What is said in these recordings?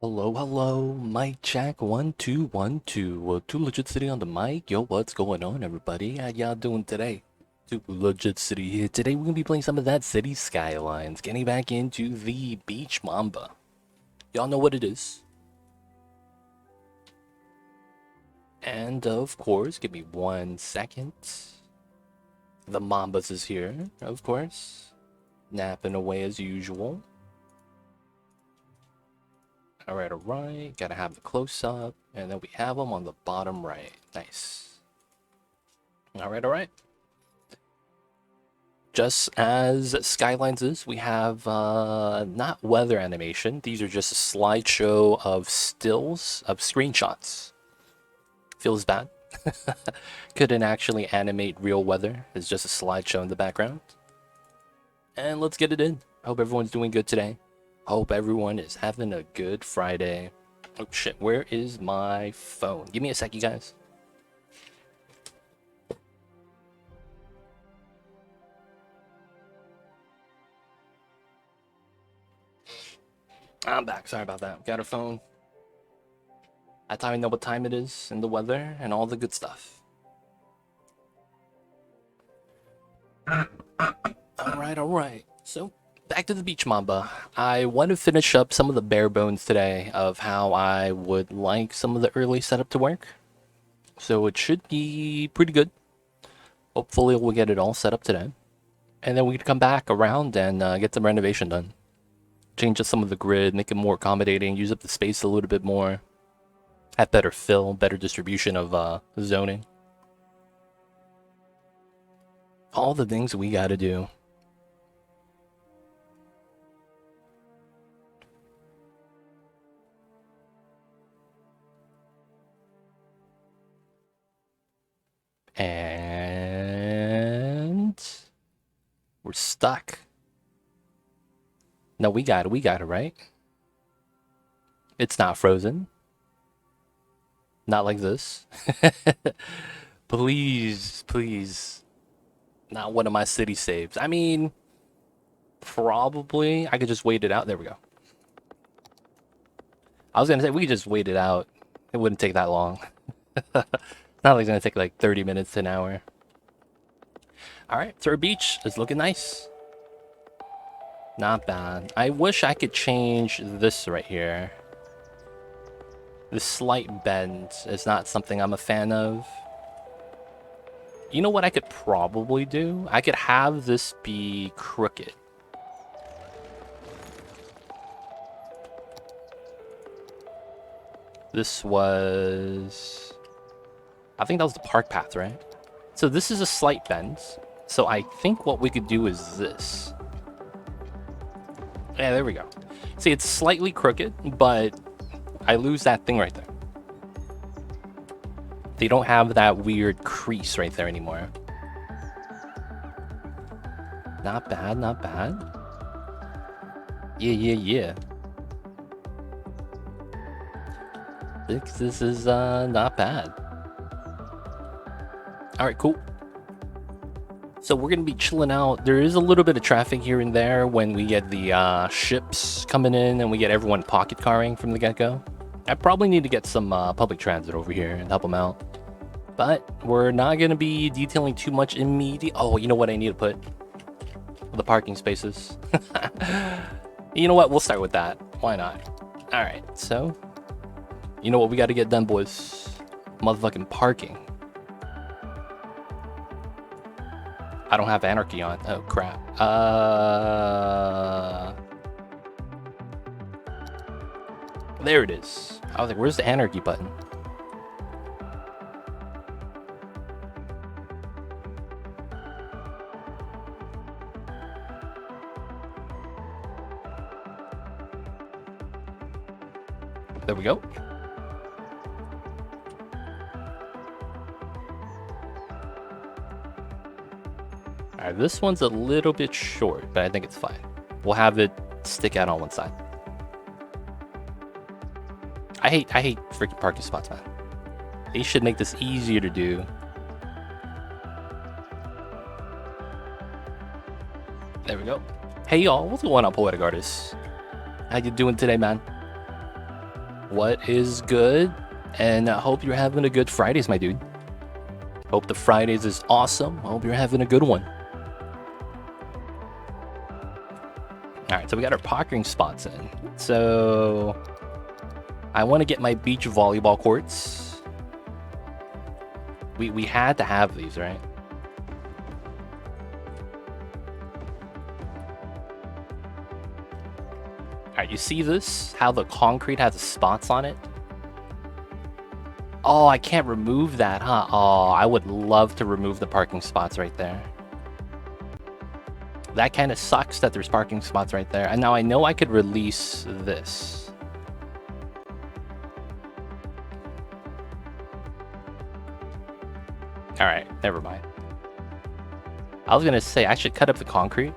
Hello, hello, mic check 1 2 1 2. Too Legit City on the mic. Yo, what's going on, everybody? How y'all doing today? Too Legit City here. Today we're gonna be playing some of that city Skylines, getting back into the beach Mamba. Y'all know what it is. And of course, give me 1 second. The Mambas is here, of course, napping away as usual. Alright. Gotta have the close up, and then we have them on the bottom right. Nice. Alright. Just as Skylines is, we have not weather animation. These are just a slideshow of stills, of screenshots. Feels bad. Couldn't actually animate real weather. It's just a slideshow in the background. And let's get it in. Hope everyone's doing good today. Hope everyone is having a good Friday. Oh shit, where is my phone? Give me a sec, you guys. I'm back, sorry about that. Got a phone. I thought I know what time it is and the weather and all the good stuff. Alright. So, back to the beach Mamba. I want to finish up some of the bare bones today of how I would like some of the early setup to work. So it should be pretty good. Hopefully we'll get it all set up today. And then we can come back around and get some renovation done. Change up some of the grid, make it more accommodating, use up the space a little bit more. Have better fill, better distribution of zoning. All the things we gotta do. And we're stuck. No, we got it, right? It's not frozen. Not like this. Please. Not one of my city saves. I mean, probably I could just wait it out. There we go. I was gonna say we could just wait it out. It wouldn't take that long. Not like it's gonna take like 30 minutes to an hour. Alright, so our beach is looking nice. Not bad. I wish I could change this right here. The slight bend is not something I'm a fan of. You know what I could probably do? I could have this be crooked. This was... I think that was the park path, right? So this is a slight bend. So I think what we could do is this. Yeah, there we go. See, it's slightly crooked, but I lose that thing right there. They don't have that weird crease right there anymore. Not bad. Yeah. This is not bad. Alright, cool. So we're gonna be chilling out. There is a little bit of traffic here and there when we get the ships coming in and we get everyone pocket carring from the get-go. I probably need to get some public transit over here and help them out. But we're not gonna be detailing too much immediate. Oh, you know what I need to put? The parking spaces. You know what? We'll start with that. Why not? Alright, so you know what we gotta get done, boys? Motherfucking parking. I don't have Anarchy on. Oh, crap. There it is. I was like, where's the Anarchy button? There we go. Alright, this one's a little bit short, but I think it's fine. We'll have it stick out on one side. I hate freaking parking spots, man. They should make this easier to do. There we go. Hey y'all, what's going on, Poetic Artist? How you doing today, man? What is good? And I hope you're having a good Fridays, my dude. Hope the Fridays is awesome. Hope you're having a good one. Alright, so we got our parking spots in. So I want to get my beach volleyball courts. We had to have these, right? Alright, you see this? How the concrete has the spots on it? Oh, I can't remove that, huh? Oh, I would love to remove the parking spots right there. That kind of sucks that there's parking spots right there. And now I know I could release this. Alright, never mind. I was gonna say, I should cut up the concrete.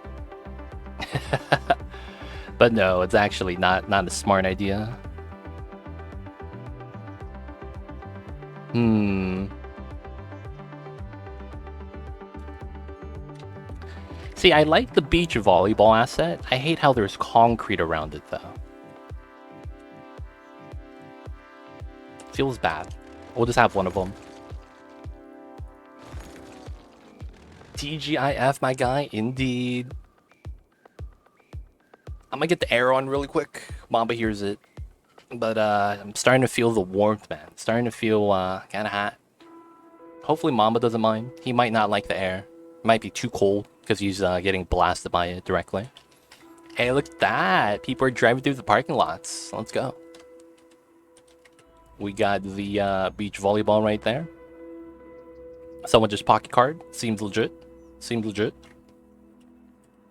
But no, it's actually not a smart idea. See, I like the beach volleyball asset. I hate how there's concrete around it, though. Feels bad. We'll just have one of them. TGIF, my guy. Indeed. I'm gonna get the air on really quick. Mamba hears it. But I'm starting to feel the warmth, man. Starting to feel kind of hot. Hopefully Mamba doesn't mind. He might not like the air. It might be too cold because he's getting blasted by it directly. Hey, look at that. People are driving through the parking lots. Let's go. We got the beach volleyball right there. Someone just pocket card. Seems legit. Seems legit.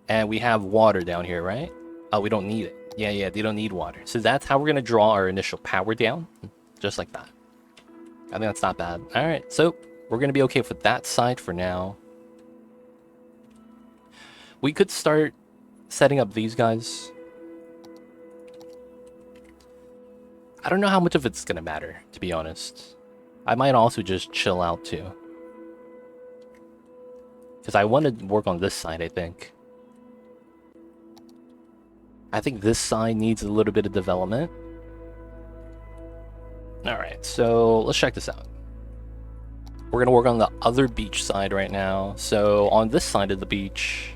And we have water down here, right? Oh, we don't need it. Yeah, they don't need water. So that's how we're going to draw our initial power down. Just like that. I think that's not bad. Alright, so we're going to be okay with that side for now. We could start setting up these guys. I don't know how much of it's going to matter, to be honest. I might also just chill out too. Because I want to work on this side, I think. I think this side needs a little bit of development. Alright, so let's check this out. We're going to work on the other beach side right now. So on this side of the beach...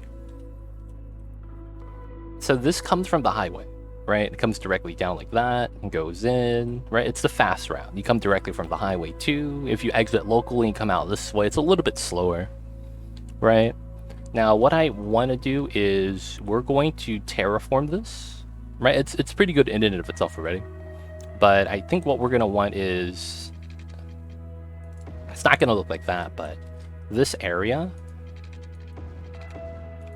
So this comes from the highway, right? It comes directly down like that and goes in, right? It's the fast route. You come directly from the highway too. If you exit locally and come out this way, it's a little bit slower, right? Now, what I want to do is we're going to terraform this, right? It's pretty good in and of itself already. But I think what we're going to want is... It's not going to look like that, but this area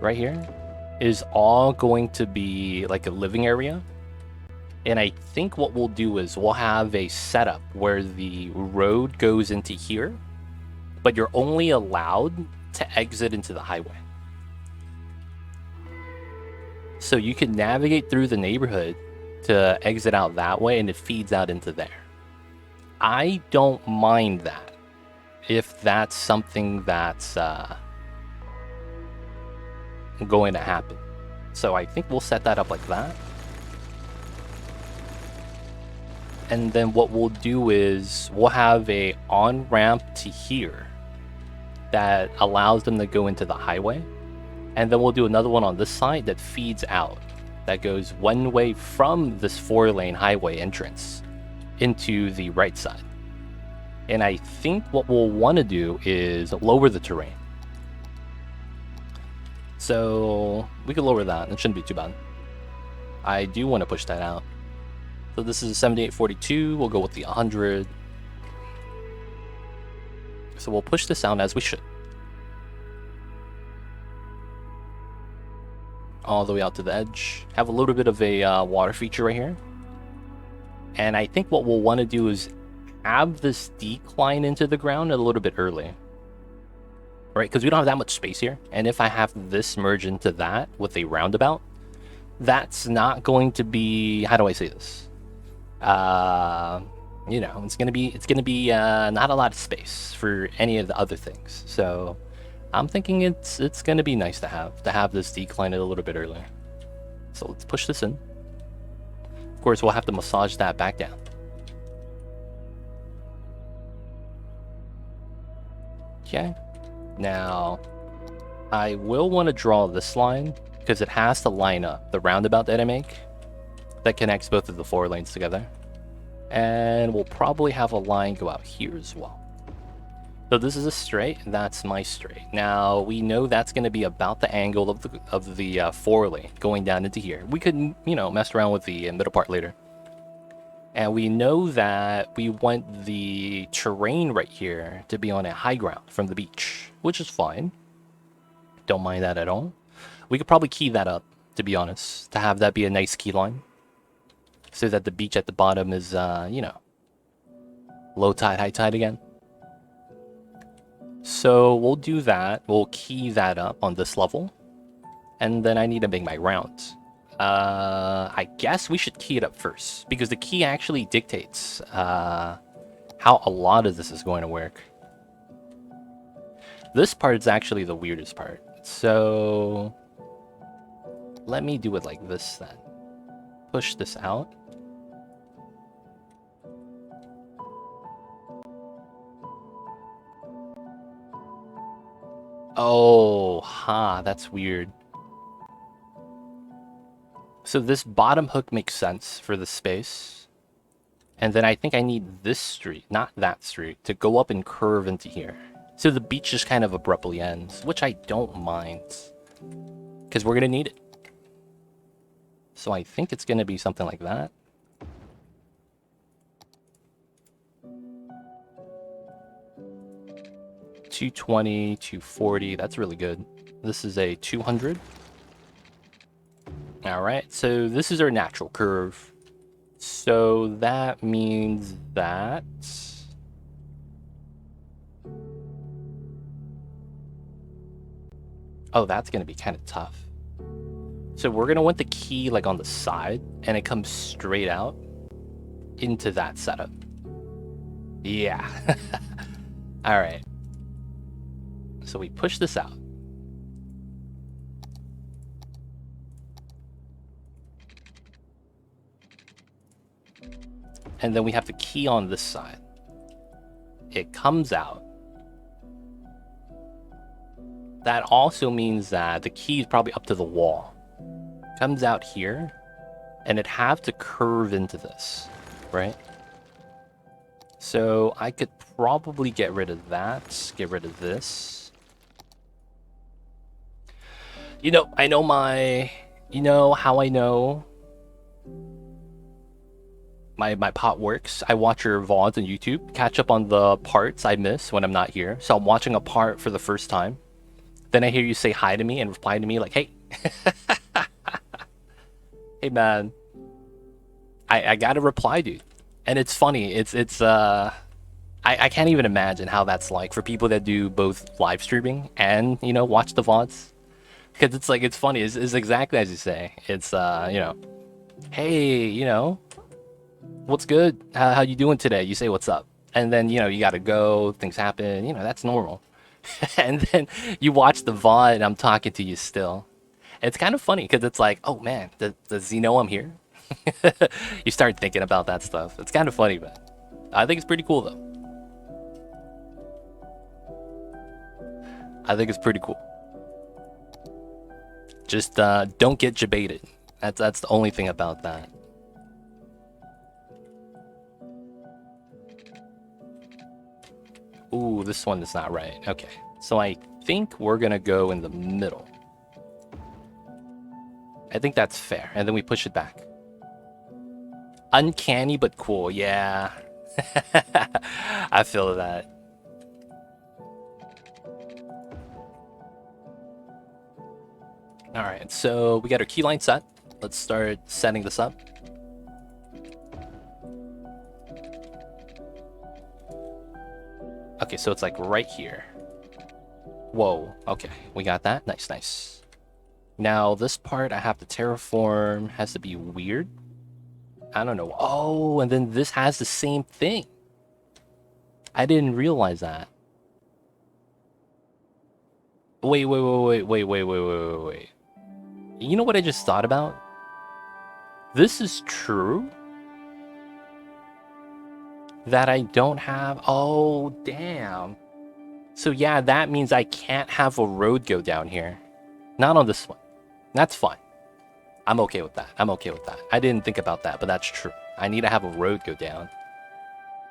right here is all going to be like a living area. And I think what we'll do is we'll have a setup where the road goes into here, but you're only allowed to exit into the highway. So you can navigate through the neighborhood to exit out that way, and it feeds out into there. I don't mind that, if that's something that's going to happen. So I think we'll set that up like that. And then what we'll do is we'll have a on-ramp to here that allows them to go into the highway. And then we'll do another one on this side that feeds out. That goes one way from this 4-lane highway entrance into the right side. And I think what we'll want to do is lower the terrain. So we could lower that. It shouldn't be too bad. I do want to push that out. So this is a 7842. We'll go with the 100. So we'll push this out as we should. All the way out to the edge. Have a little bit of a water feature right here. And I think what we'll want to do is have this decline into the ground a little bit early. Right, because we don't have that much space here. And if I have this merge into that with a roundabout, that's not going to be, how do I say this? You know, it's gonna be not a lot of space for any of the other things. So I'm thinking it's gonna be nice to have this decline a little bit earlier. So let's push this in. Of course, we'll have to massage that back down. Okay. Now, I will want to draw this line because it has to line up the roundabout that I make that connects both of the 4 lanes together. And we'll probably have a line go out here as well. So this is a straight, and that's my straight. Now, we know that's going to be about the angle of the 4 lane going down into here. We could, you know, mess around with the middle part later. And we know that we want the terrain right here to be on a high ground from the beach, which is fine. Don't mind that at all. We could probably key that up, to be honest, to have that be a nice key line. So that the beach at the bottom is, you know, low tide, high tide again. So we'll do that. We'll key that up on this level. And then I need to make my rounds. I guess we should key it up first, because the key actually dictates how a lot of this is going to work. This part is actually the weirdest part. So let me do it like this then. Push this out. Oh, that's weird. So this bottom hook makes sense for the space. And then I think I need this street, not that street, to go up and curve into here. So the beach just kind of abruptly ends, which I don't mind. Because we're going to need it. So I think it's going to be something like that. $220, $240, that's really good. This is a 200. Alright, so this is our natural curve. So that means that... Oh, that's going to be kind of tough. So we're going to want the key like on the side, and it comes straight out into that setup. Yeah. Alright. So we push this out. And then we have the key on this side. It comes out. That also means that the key is probably up to the wall. Comes out here, and it have to curve into this, right? So I could probably get rid of that, get rid of this. You know, I know my, you know how I know my pot works. I watch your VODs on YouTube, catch up on the parts I miss when I'm not here. So I'm watching a part for the first time. Then I hear you say hi to me and reply to me like, hey. Hey man. I gotta reply, dude. And it's funny, I can't even imagine how that's like for people that do both live streaming and, you know, watch the VODs. Because it's like, it's funny, it's exactly as you say. It's, you know, hey, you know, what's good? How you doing today? You say what's up. And then, you know, you gotta go, things happen, you know, that's normal. And then you watch the VOD and I'm talking to you still. It's kind of funny because it's like, oh man, does he know I'm here? You start thinking about that stuff. It's kind of funny, but I think it's pretty cool though. I think it's pretty cool. Just don't get jebaited. That's the only thing about that. Ooh, this one is not right. Okay, so I think we're gonna go in the middle. I think that's fair, and then we push it back. Uncanny but cool, yeah. I feel that. Alright, so we got our keyline set. Let's start setting this up. Okay, so it's like right here. Whoa, okay, we got that. Nice, nice. Now, this part I have to terraform, has to be weird. I don't know. Oh, and then this has the same thing. I didn't realize that. Wait. You know what I just thought about? This is true. That I don't have... Oh, damn. So yeah, that means I can't have a road go down here. Not on this one. That's fine. I'm okay with that. I'm okay with that. I didn't think about that, but that's true. I need to have a road go down.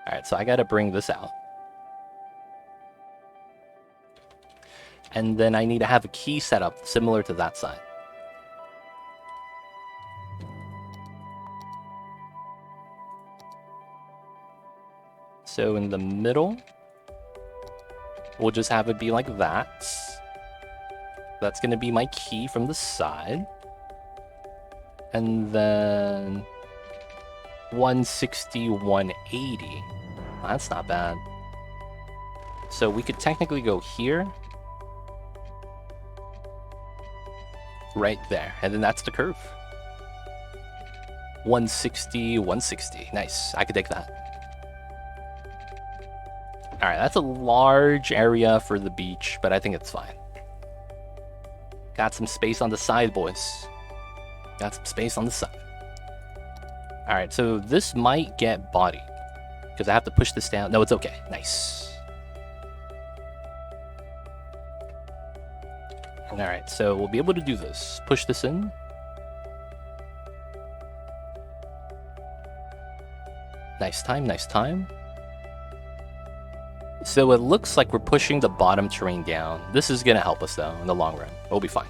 Alright, so I gotta bring this out. And then I need to have a key set up similar to that side. So in the middle, we'll just have it be like that. That's gonna be my key from the side. And then 160, 180. That's not bad. So we could technically go here. Right there. And then that's the curve. 160, 160. Nice. I could take that. Alright, that's a large area for the beach, but I think it's fine. Got some space on the side, boys. Got some space on the side. Alright, so this might get bodied. Because I have to push this down. No, it's okay. Nice. Alright, so we'll be able to do this. Push this in. Nice time, nice time. So it looks like we're pushing the bottom terrain down. This is going to help us, though, in the long run. We'll be fine.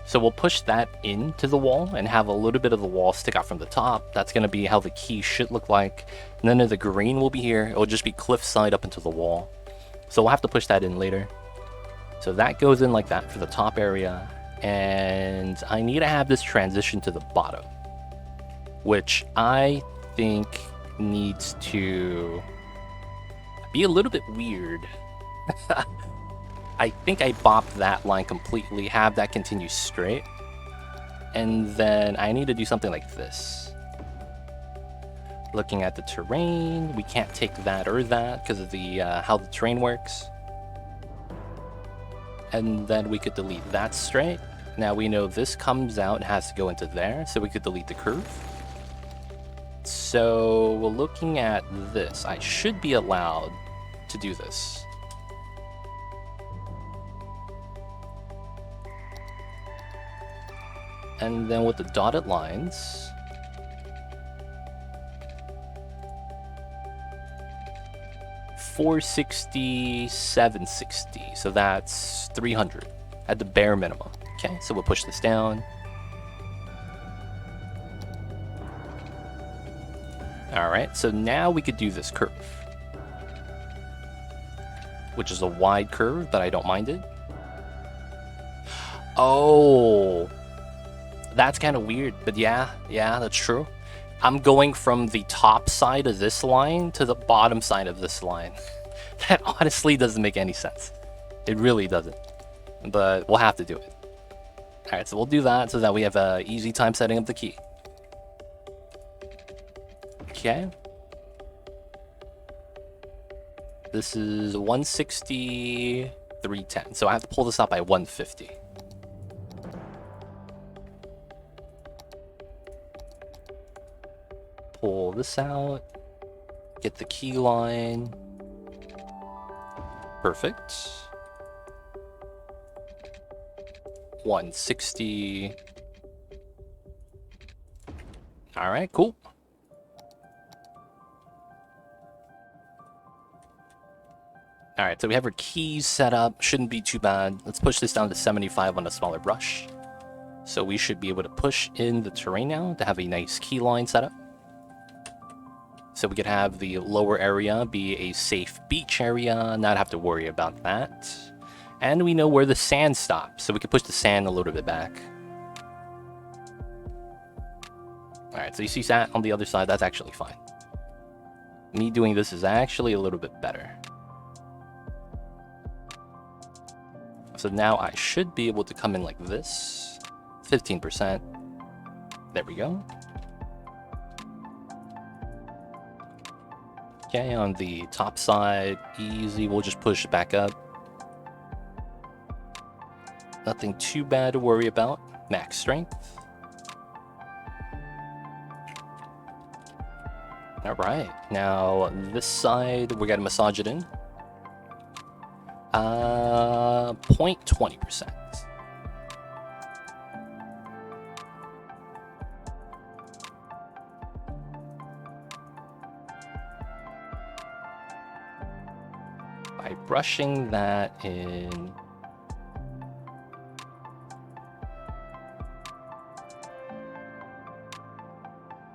So we'll push that into the wall and have a little bit of the wall stick out from the top. That's going to be how the key should look like. None of the green will be here. It'll just be cliffside up into the wall. So we'll have to push that in later. So that goes in like that for the top area. And I need to have this transition to the bottom, which I think needs to be a little bit weird. I think I bopped that line completely, have that continue straight. And then I need to do something like this. Looking at the terrain, we can't take that or that because of the how the terrain works. And then we could delete that straight. Now we know this comes out and has to go into there, so we could delete the curve. So we're looking at this. I should be allowed to do this. And then with the dotted lines, $460, $760. So that's 300 at the bare minimum. Okay, so we'll push this down. All right, so now we could do this curve, which is a wide curve, but I don't mind it. Oh, that's kind of weird, but yeah, that's true. I'm going from the top side of this line to the bottom side of this line. That honestly doesn't make any sense. It really doesn't, but we'll have to do it. All right, so we'll do that so that we have an easy time setting up the key. Okay. This is 160, 310. So I have to pull this up by 150. Pull this out. Get the key line. Perfect. 160. All right, cool. All right, so we have our keys set up. Shouldn't be too bad. Let's push this down to 75 on a smaller brush. So we should be able to push in the terrain now to have a nice key line set up. So we could have the lower area be a safe beach area, not have to worry about that. And we know where the sand stops, so we could push the sand a little bit back. All right, so you see that on the other side, that's actually fine. Me doing this is actually a little bit better. So now I should be able to come in like this, 15%. There we go. Okay, on the top side, easy, we'll just push it back up. Nothing too bad to worry about. Max strength. All right, now this side, we're gonna massage it in. 0.20%. By brushing that in.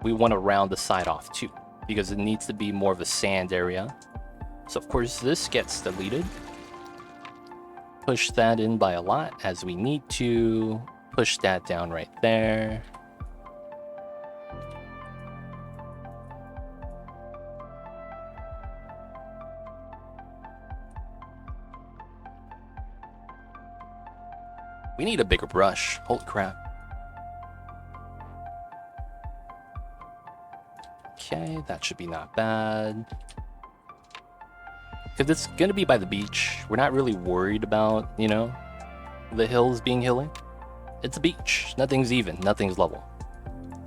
We want to round the side off too, because it needs to be more of a sand area. So of course this gets deleted. Push that in by a lot as we need to. Push that down right there. We need a bigger brush. Holy crap. Okay, that should be not bad. Because it's going to be by the beach. We're not really worried about, you know, the hills being hilly. It's a beach. Nothing's even. Nothing's level.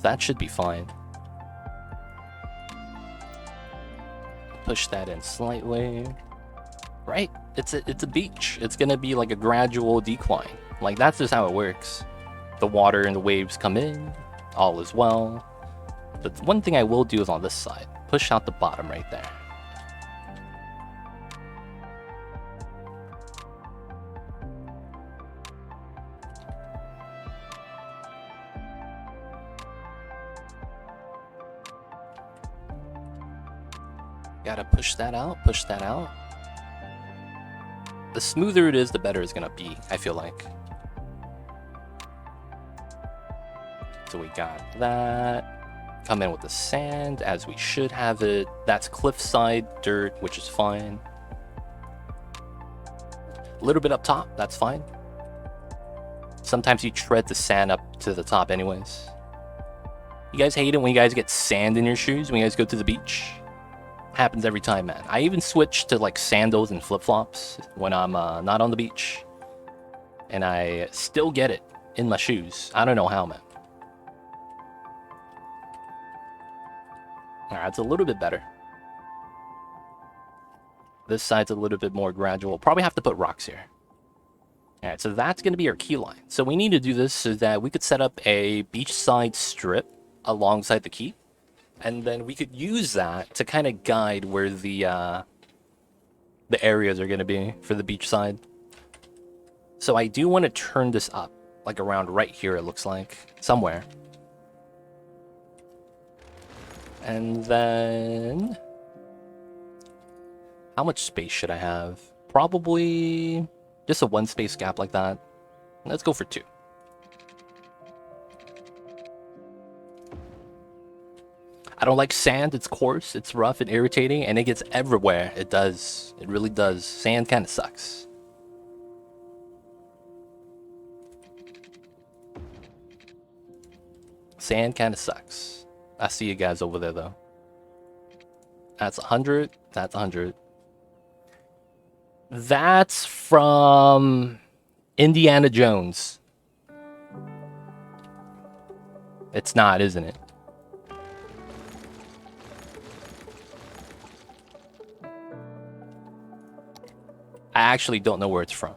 That should be fine. Push that in slightly. Right? It's a beach. It's going to be like a gradual decline. Like, that's just how it works. The water and the waves come in. All is well. But one thing I will do is on this side. Push out the bottom right there. Gotta push that out, push that out. The smoother it is, the better it's gonna be, I feel like. So we got that. Come in with the sand as we should have it. That's cliffside dirt, which is fine. A little bit up top, that's fine. Sometimes you tread the sand up to the top anyways. You guys hate it when you guys get sand in your shoes when you guys go to the beach? Happens every time, man. I even switch to like sandals and flip-flops when I'm not on the beach. And I still get it in my shoes. I don't know how, man. Alright, it's a little bit better. This side's a little bit more gradual. Probably have to put rocks here. Alright, so that's going to be our key line. So we need to do this so that we could set up a beachside strip alongside the quay. And then we could use that to kind of guide where the areas are going to be for the beach side. So I do want to turn this up, like around right here, it looks like, somewhere. And then, how much space should I have? Probably just a one space gap like that. Let's go for 2. I don't like sand. It's coarse, it's rough and irritating, and it gets everywhere. It does. It really does. Sand kind of sucks. Sand kind of sucks. I see you guys over there, though. That's 100. That's 100. That's from Indiana Jones. It's not, isn't it? I actually don't know where it's from.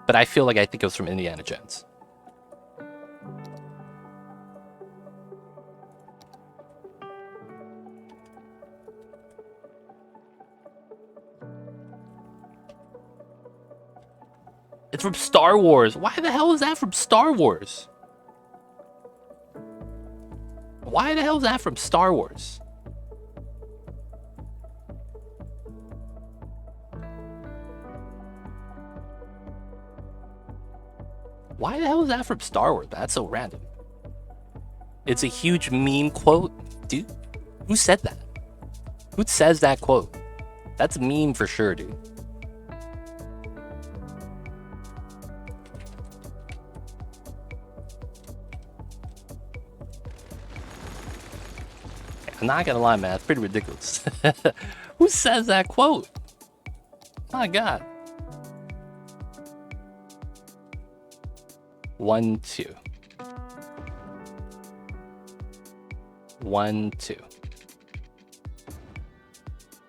But I feel like I think it was from Indiana Jones. It's from Star Wars. Why the hell is that from Star Wars? Why the hell is that from Star Wars? Why the hell is that from Star Wars? That's so random. It's a huge meme quote. Dude, who said that? Who says that quote? That's a meme for sure, dude. I'm not gonna lie, man. It's pretty ridiculous. Who says that quote? My God. 1, 2. 1, 2.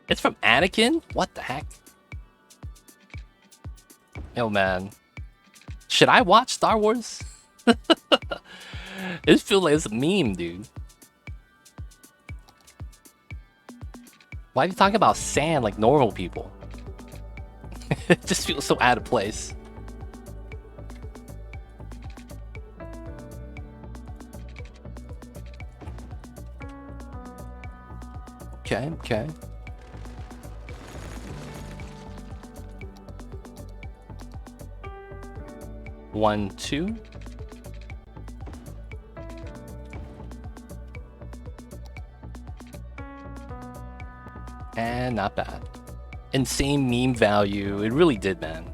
It's from Anakin? What the heck? Yo, man. Should I watch Star Wars? It feels like it's a meme, dude. Why are you talking about sand like normal people? It just feels so out of place. Okay, okay. One, two. And not bad. Insane meme value. It really did, man.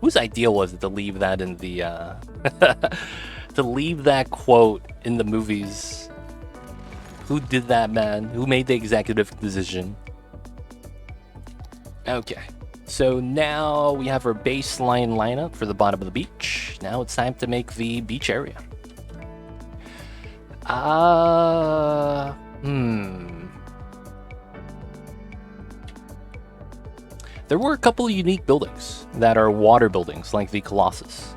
Whose idea was it to leave that in the to leave that quote in the movies? Who did that, man? Who made the executive decision? Okay. So now we have our baseline lineup for the bottom of the beach. Now it's time to make the beach area. There were a couple of unique buildings that are water buildings, like the Colossus.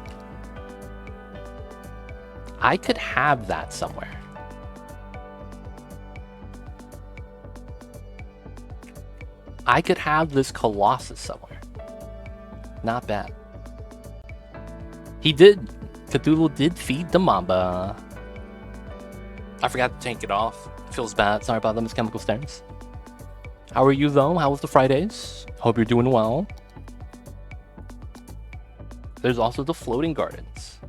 I could have that somewhere. I could have this Colossus somewhere. Not bad. He did. Cthulhu did feed the Mamba. I forgot to take it off. Feels bad. Sorry about them. It's chemical stains. How are you, though? How was the Fridays? Hope you're doing well. There's also the floating gardens.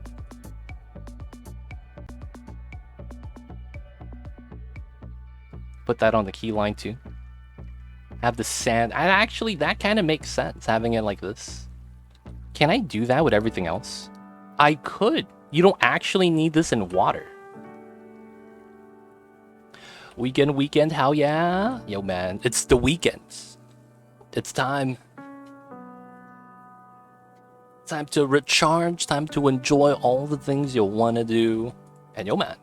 Put that on the key line, too. Have the sand. And actually, that kind of makes sense, having it like this. Can I do that with everything else? I could. You don't actually need this in water. Weekend, hell yeah. Yo, man, it's the weekends. It's time. Time to recharge, time to enjoy all the things you want to do. And yo, man,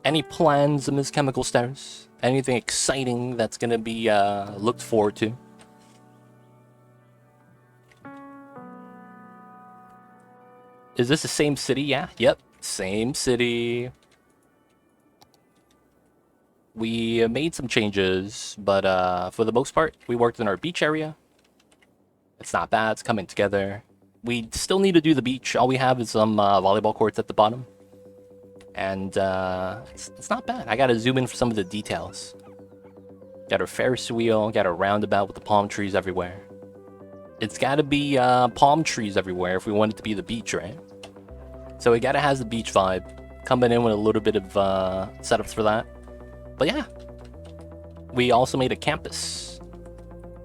any plans, Miss Chemical Stars? Anything exciting that's going to be looked forward to? Is this the same city? Yeah, yep, same city. We made some changes, but for the most part, we worked in our beach area. It's not bad, it's coming together. We still need to do the beach. All we have is some volleyball courts at the bottom. And it's not bad. I gotta zoom in for some of the details. Got our Ferris wheel, got a roundabout with the palm trees everywhere. It's gotta be palm trees everywhere if we want it to be the beach, right? So it gotta has the beach vibe. Coming in with a little bit of setups for that. But yeah, we also made a campus.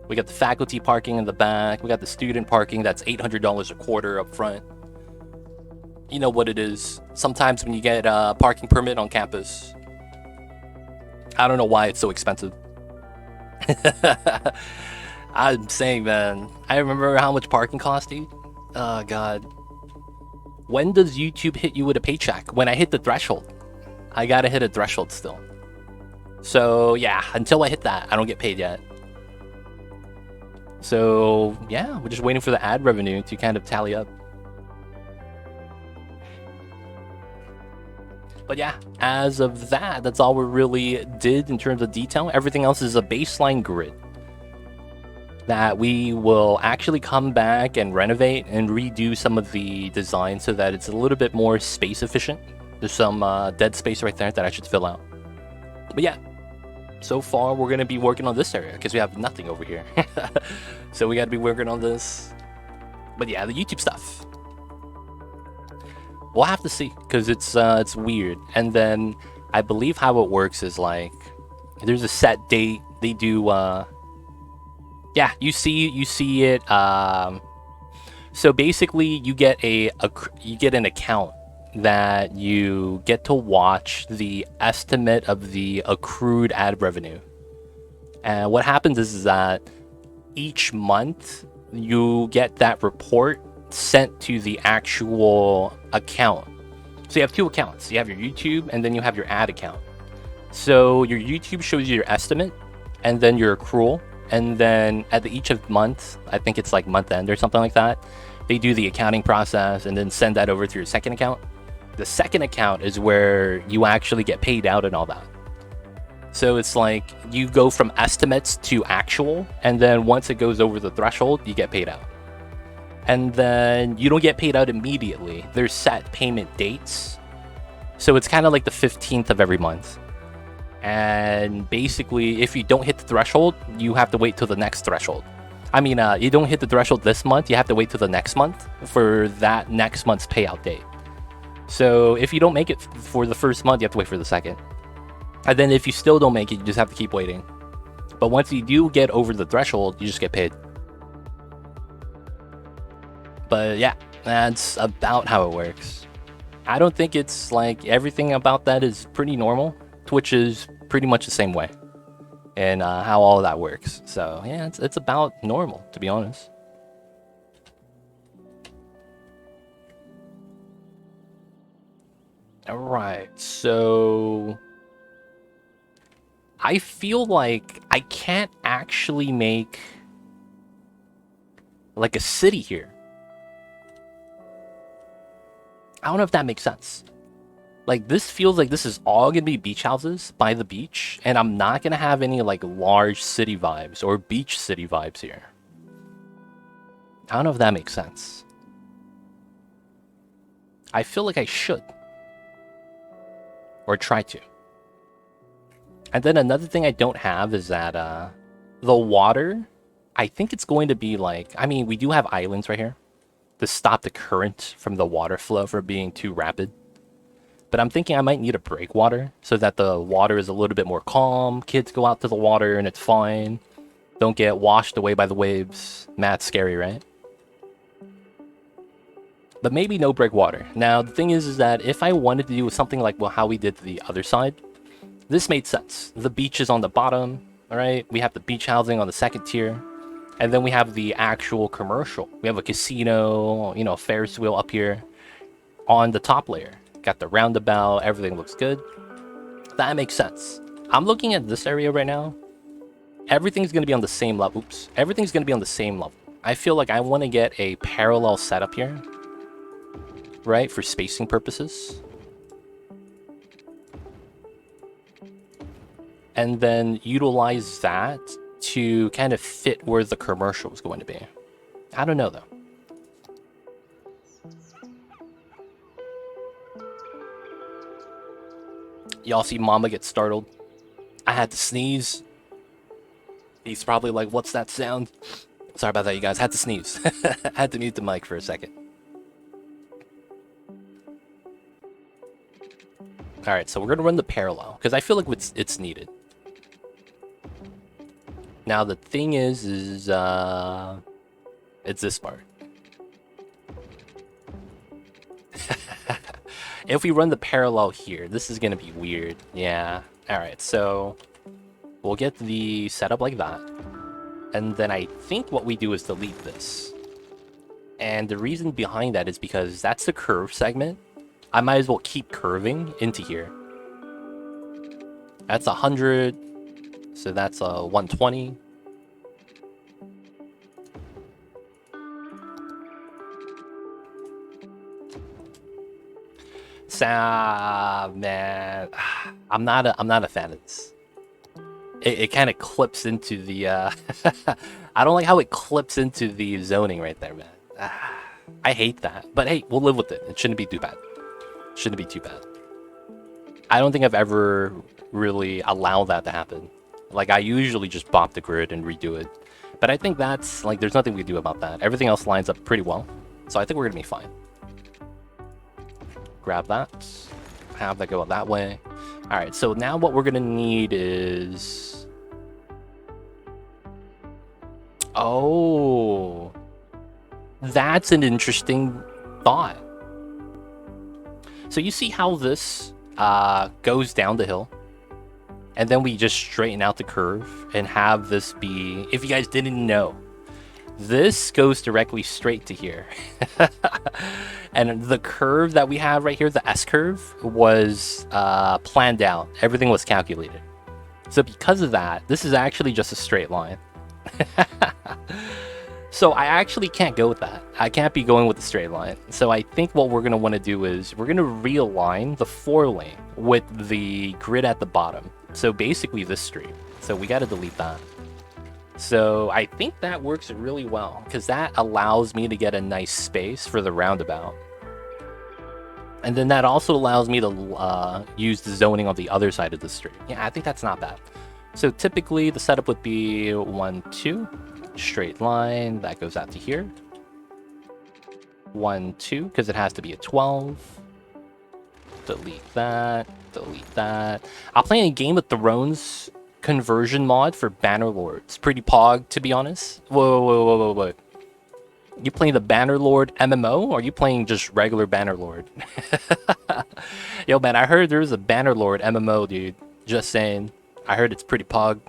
We got the faculty parking in the back. We got the student parking that's $800 a quarter up front. You know what it is. Sometimes when you get a parking permit on campus, I don't know why it's so expensive. I'm saying, man, I remember how much parking cost, dude. Oh, God. When does YouTube hit you with a paycheck? When I hit the threshold. I gotta hit a threshold still. So, yeah, until I hit that, I don't get paid yet. So, yeah, we're just waiting for the ad revenue to kind of tally up. But yeah, as of that, that's all we really did in terms of detail. Everything else is a baseline grid that we will actually come back and renovate and redo some of the design so that it's a little bit more space efficient. There's some dead space right there that I should fill out. But yeah, so far we're going to be working on this area because we have nothing over here. So we got to be working on this. But yeah, the YouTube stuff. We'll have to see because it's weird. And then I believe how it works is like there's a set date. They do yeah, you see it. So basically, you get an account that you get to watch the estimate of the accrued ad revenue. And what happens is that each month you get that report sent to the actual account. So you have two accounts. You have your YouTube and then you have your ad account. So your YouTube shows you your estimate and then your accrual. And then at the each of month, I think it's like month end or something like that, They do the accounting process and then send that over to your second account. The second account is where you actually get paid out and all that. So it's like you go from estimates to actual, and then once it goes over the threshold, you get paid out. And then you don't get paid out immediately. There's set payment dates. So it's kind of like the 15th of every month. And basically, if you don't hit the threshold, you have to wait till the next threshold. I mean, you don't hit the threshold this month, you have to wait till the next month for that next month's payout date. So if you don't make it for the first month, you have to wait for the second. And then if you still don't make it, you just have to keep waiting. But once you do get over the threshold, you just get paid. But yeah, that's about how it works. I don't think it's like everything about that is pretty normal. Twitch is pretty much the same way. And how all of that works. So yeah, it's about normal, to be honest. All right, so I feel like I can't actually make like a city here. I don't know if that makes sense. Like, this feels like this is all gonna be beach houses by the beach, and I'm not gonna have any like large city vibes or beach city vibes here. I don't know if that makes sense. I feel like I should. Or try to. And then another thing I don't have is that the water, I think it's going to be like, I mean, we do have islands right here to stop the current from the water flow from being too rapid. But I'm thinking I might need a breakwater so that the water is a little bit more calm. Kids go out to the water and it's fine. Don't get washed away by the waves. Mad scary, right? But maybe no breakwater. Now, the thing is that if I wanted to do something like how we did the other side, this made sense. The beach is on the bottom, all right? We have the beach housing on the second tier. And then we have the actual commercial. We have a casino, you know, Ferris wheel up here on the top layer. Got the roundabout, everything looks good. That makes sense. I'm looking at this area right now. Everything's going to be on the same level. Oops. Everything's going to be on the same level. I feel like I want to get a parallel setup here. Right? For spacing purposes. And then utilize that to kind of fit where the commercial is going to be. I don't know, though. Y'all see Mamba get startled? I had to sneeze. He's probably like, what's that sound? Sorry about that, you guys. Had to sneeze. Had to mute the mic for a second. Alright, so we're going to run the parallel, because I feel like it's needed. Now, the thing is it's this part. If we run the parallel here, this is going to be weird. Yeah. Alright, so we'll get the setup like that. And then I think what we do is delete this. And the reason behind that is because that's the curve segment. I might as well keep curving into here. That's 100. So that's 120. Man, I'm not a fan of this. It kind of clips into the I don't like how it clips into the zoning right there, man. I hate that. But hey, we'll live with it. It shouldn't be too bad. Shouldn't be too bad. I don't think I've ever really allowed that to happen. Like, I usually just bop the grid and redo it. But I think that's, like, there's nothing we can do about that. Everything else lines up pretty well. So I think we're gonna be fine. Grab that. Have that go that way. Alright, so now what we're gonna need is... Oh... That's an interesting thought. So you see how this goes down the hill? And then we just straighten out the curve and have this be... If you guys didn't know, this goes directly straight to here. And the curve that we have right here, the S-curve, was planned out. Everything was calculated. So because of that, this is actually just a straight line. So I actually can't go with that. I can't be going with the straight line. So I think what we're going to want to do is we're going to realign the 4-lane with the grid at the bottom. So basically this street. So we got to delete that. So I think that works really well because that allows me to get a nice space for the roundabout. And then that also allows me to use the zoning on the other side of the street. Yeah, I think that's not bad. So typically the setup would be 1, 2, straight line, that goes out to here. 1, 2, because it has to be a 12. Delete that, delete that. I'll play a Game of Thrones conversion mod for Bannerlord. Pretty pog, to be honest. Whoa. You playing the Bannerlord MMO, or are you playing just regular Bannerlord? Yo, man, I heard there's a Bannerlord MMO, dude. Just saying. I heard it's pretty pog.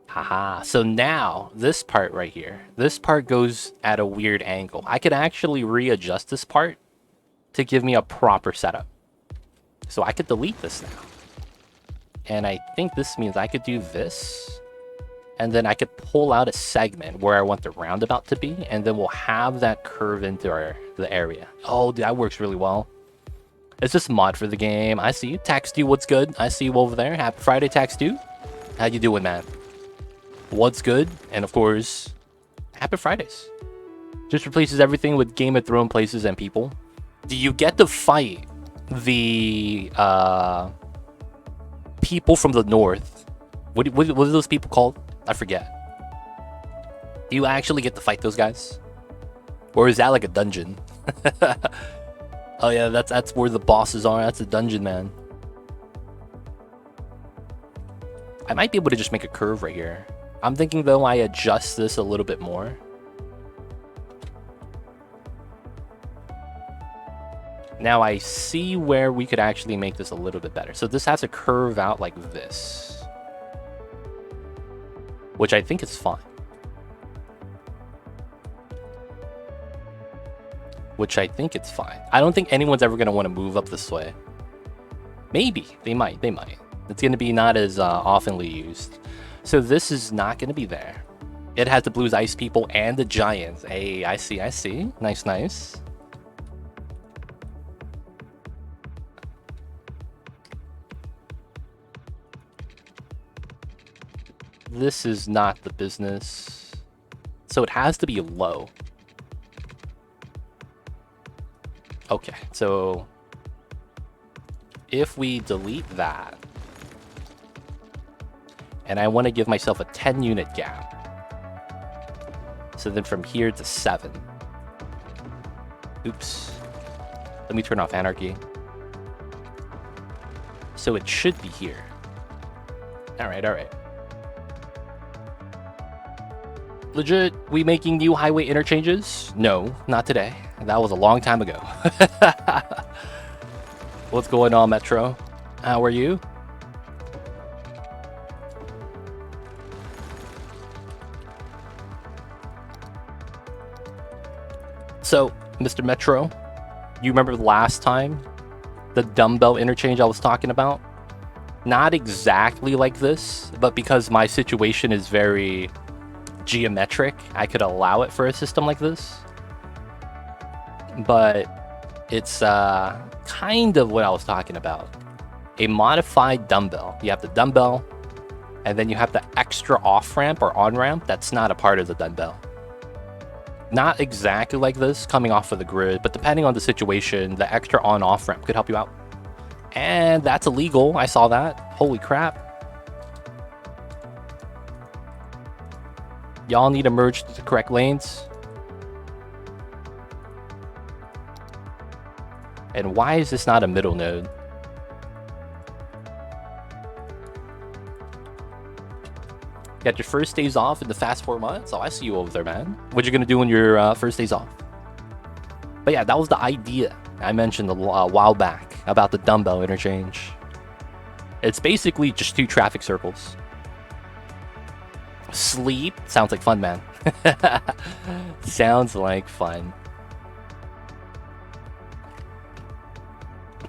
Haha. So now, this part right here. This part goes at a weird angle. I could actually readjust this part to give me a proper setup. So I could delete this now. And I think this means I could do this. And then I could pull out a segment where I want the roundabout to be. And then we'll have that curve into the area. Oh, dude, that works really well. It's just a mod for the game. I see you. Tax2, what's good? I see you over there. Happy Friday, Tax2. How you doing, man? What's good? And of course, happy Fridays. Just replaces everything with Game of Thrones places and people. Do you get to fight the people from the north? What are those people called? I forget. Do you actually get to fight those guys? Or is that like a dungeon? Oh yeah, that's where the bosses are. That's a dungeon, man. I might be able to just make a curve right here. I'm thinking though I adjust this a little bit more. Now I see where we could actually make this a little bit better. So this has to curve out like this, which I think is fine. Which I think it's fine. I don't think anyone's ever going to want to move up this way. Maybe. They might. It's going to be not as oftenly used. So this is not going to be there. It has the Blues Ice people and the Giants. Hey, I see. Nice. This is not the business. So it has to be low. Okay, so if we delete that, and I want to give myself a 10 unit gap. So then from here to 7. Oops. Let me turn off Anarchy. So it should be here. All right. Legit, we making new highway interchanges? No, not today. That was a long time ago. What's going on, Metro? How are you? So, Mr. Metro, you remember the last time? The dumbbell interchange I was talking about? Not exactly like this, but because my situation is very geometric, I could allow it for a system like this. But it's kind of what I was talking about. A modified dumbbell. You have the dumbbell, and then you have the extra off-ramp or on-ramp that's not a part of the dumbbell. Not exactly like this, coming off of the grid, but depending on the situation, the extra on-off ramp could help you out. And that's illegal. I saw that. Holy crap. Y'all need to merge to the correct lanes. And why is this not a middle node? Got your first days off in the fast 4 months? Oh, I see you over there, man. What you gonna do on your first days off? But yeah, that was the idea I mentioned a while back about the dumbbell interchange. It's basically just 2 traffic circles. Sleep? Sounds like fun, man. Sounds like fun.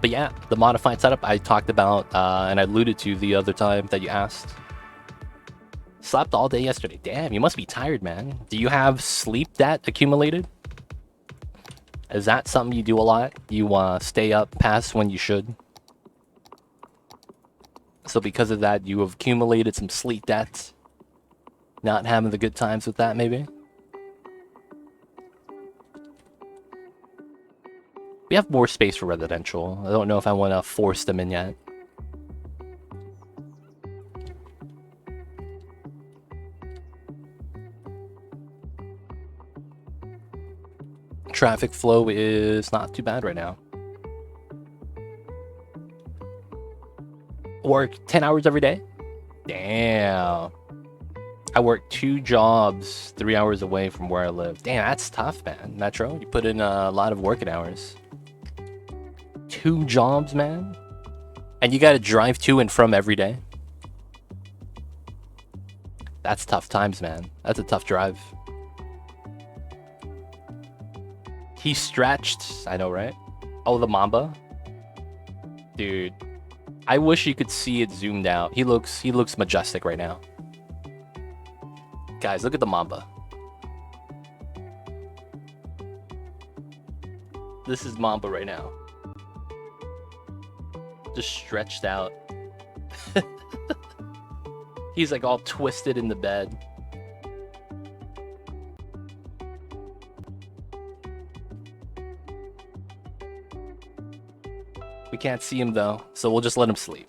But yeah, the modified setup I talked about and I alluded to the other time that you asked. Slept all day yesterday. Damn, you must be tired, man. Do you have sleep debt accumulated? Is that something you do a lot? You stay up past when you should? So because of that, you have accumulated some sleep debts? Not having the good times with that, maybe? We have more space for residential. I don't know if I want to force them in yet. Traffic flow is not too bad right now. Work 10 hours every day? Damn. I work 2 jobs 3 hours away from where I live. Damn, that's tough, man. Metro, you put in a lot of working hours. 2 jobs, man? And you gotta drive to and from every day? That's tough times, man. That's a tough drive. He stretched. I know, right? Oh, the Mamba? Dude. I wish you could see it zoomed out. He looks majestic right now. Guys, look at the Mamba. This is Mamba right now. Just stretched out. He's like all twisted in the bed. We can't see him though, so we'll just let him sleep.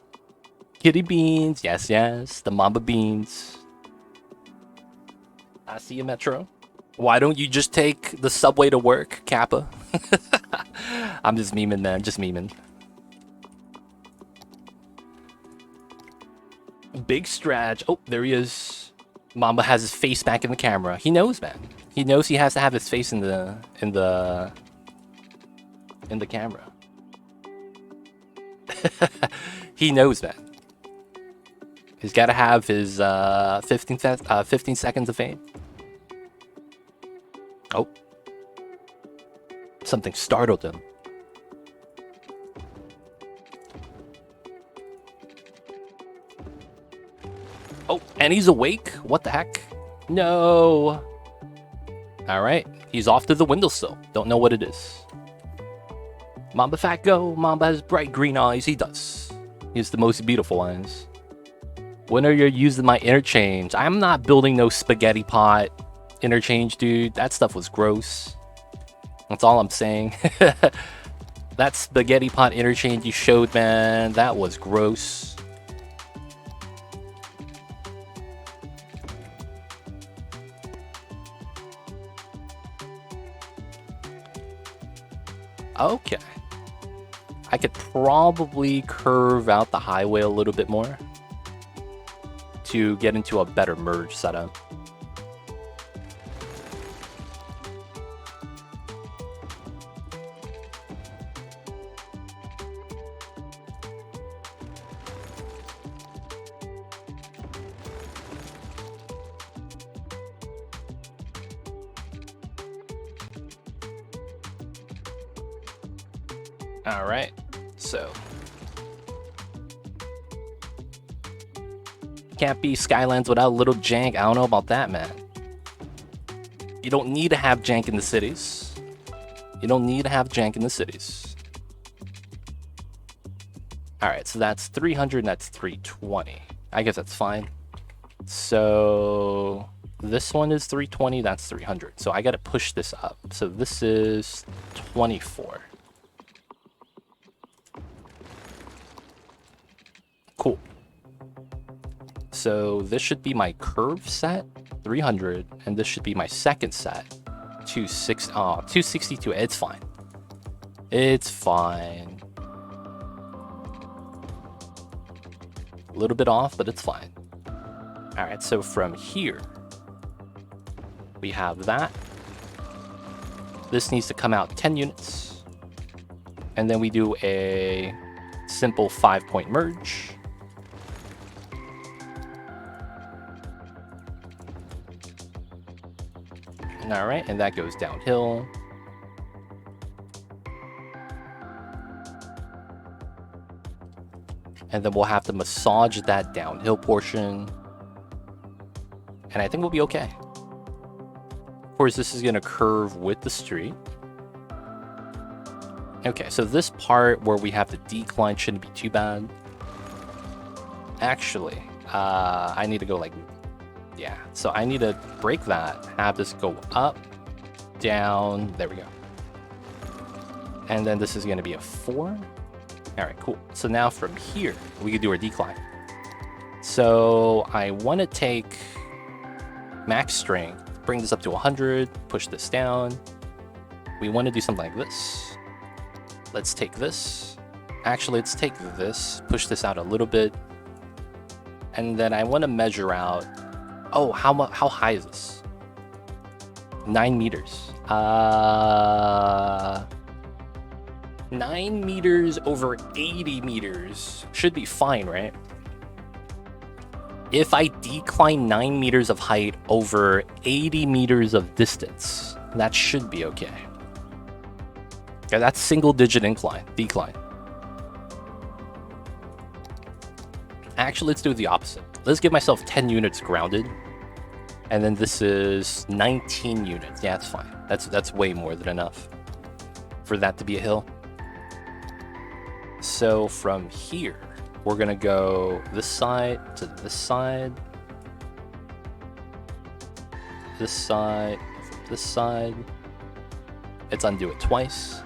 Kitty beans, yes, yes, the Mamba beans. I see you, Metro. Why don't you just take the subway to work, Kappa? I'm just memeing, man, just memeing. Big stretch. Oh, there he is. Mamba has his face back in the camera. He knows, man. He knows he has to have his face in the camera. He knows, man. He's got to have his 15 seconds of fame. Oh. Something startled him. Oh, and he's awake? What the heck? No. All right. He's off to the windowsill. Don't know what it is. Mamba fat go. Mamba has bright green eyes. He does. He has the most beautiful eyes. When are you using my interchange? I'm not building no spaghetti pot interchange, dude. That stuff was gross. That's all I'm saying. That spaghetti pot interchange you showed, man, that was gross. Okay. I could probably curve out the highway a little bit more to get into a better merge setup. All right, so can't be Skylines without a little jank. I don't know about that, man. You don't need to have jank in the cities. You don't need to have jank in the cities. All right, so that's 300 and that's 320. I guess that's fine. So this one is 320, that's 300. So I got to push this up. So this is 24. Cool. So this should be my curve set, 300, and this should be my second set, 262. It's fine. It's fine. A little bit off, but it's fine. All right, so from here, we have that. This needs to come out 10 units. And then we do a simple 5-point merge. All right, and that goes downhill. And then we'll have to massage that downhill portion. And I think we'll be okay. Of course, this is going to curve with the street. Okay, so this part where we have the decline shouldn't be too bad. Actually, I need to go like, yeah. So I need to break that, have this go up, down, there we go. And then this is going to be a 4. All right, cool. So now from here, we can do our decline. So I want to take max strength, bring this up to 100, push this down. We want to do something like this. Let's take this. Actually, let's take this, push this out a little bit. And then I want to measure out, oh, how high is this? 9 meters. 9 meters over 80 meters. Should be fine, right? If I decline 9 meters of height over 80 meters of distance, that should be okay. Yeah, that's single-digit decline. Actually, let's do the opposite. Let's give myself 10 units grounded. And then this is 19 units. Yeah, that's fine. That's way more than enough for that to be a hill. So from here, we're going to go this side to this side. This side, this side. Let's undo it twice.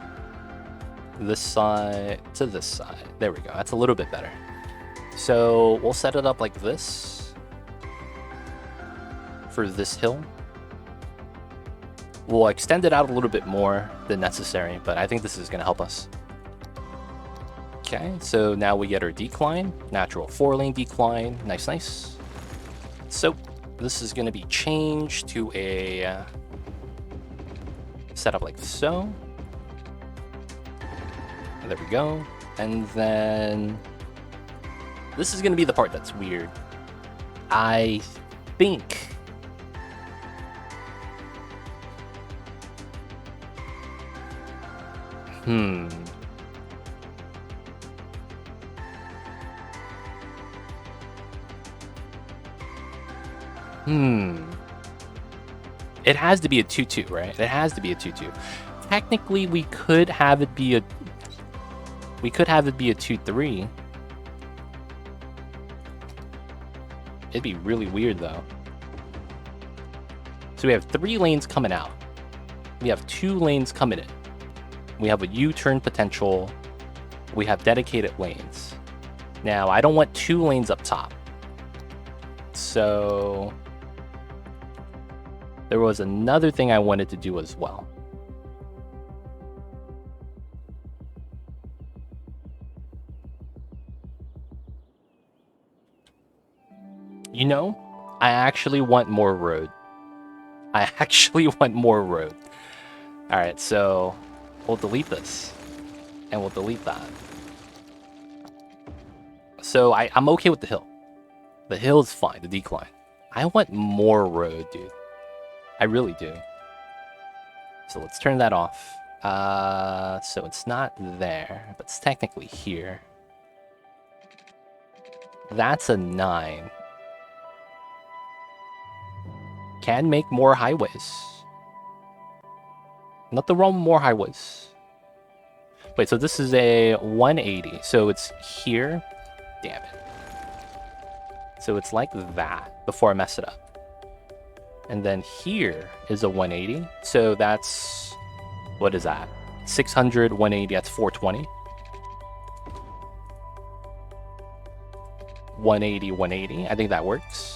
This side to this side. There we go. That's a little bit better. So we'll set it up like this for this hill. We'll extend it out a little bit more than necessary, but I think this is going to help us. Okay, so now we get our decline, natural 4-lane decline. Nice, nice. So this is going to be changed to a setup like so. There we go. And then this is going to be the part that's weird. I think It has to be a 2-2, right? It has to be a 2-2. Technically, we could have it be a 2-3. It'd be really weird though. So we have 3 lanes coming out. We have 2 lanes coming in. We have a U-turn potential. We have dedicated lanes. Now, I don't want 2 lanes up top. So there was another thing I wanted to do as well. You know, I actually want more road. I actually want more road. All right, so we'll delete this and we'll delete that. So I'm okay with the hill. The hill is fine, the decline. I want more road, dude. I really do. So let's turn that off. So it's not there, but it's technically here. That's a 9. Can make more highways. Nothing wrong with more highways. Wait, so this is a 180. So it's here. Damn it. So it's like that before I mess it up. And then here is a 180. So that's, what is that? 600, 180, that's 420. 180, 180. I think that works.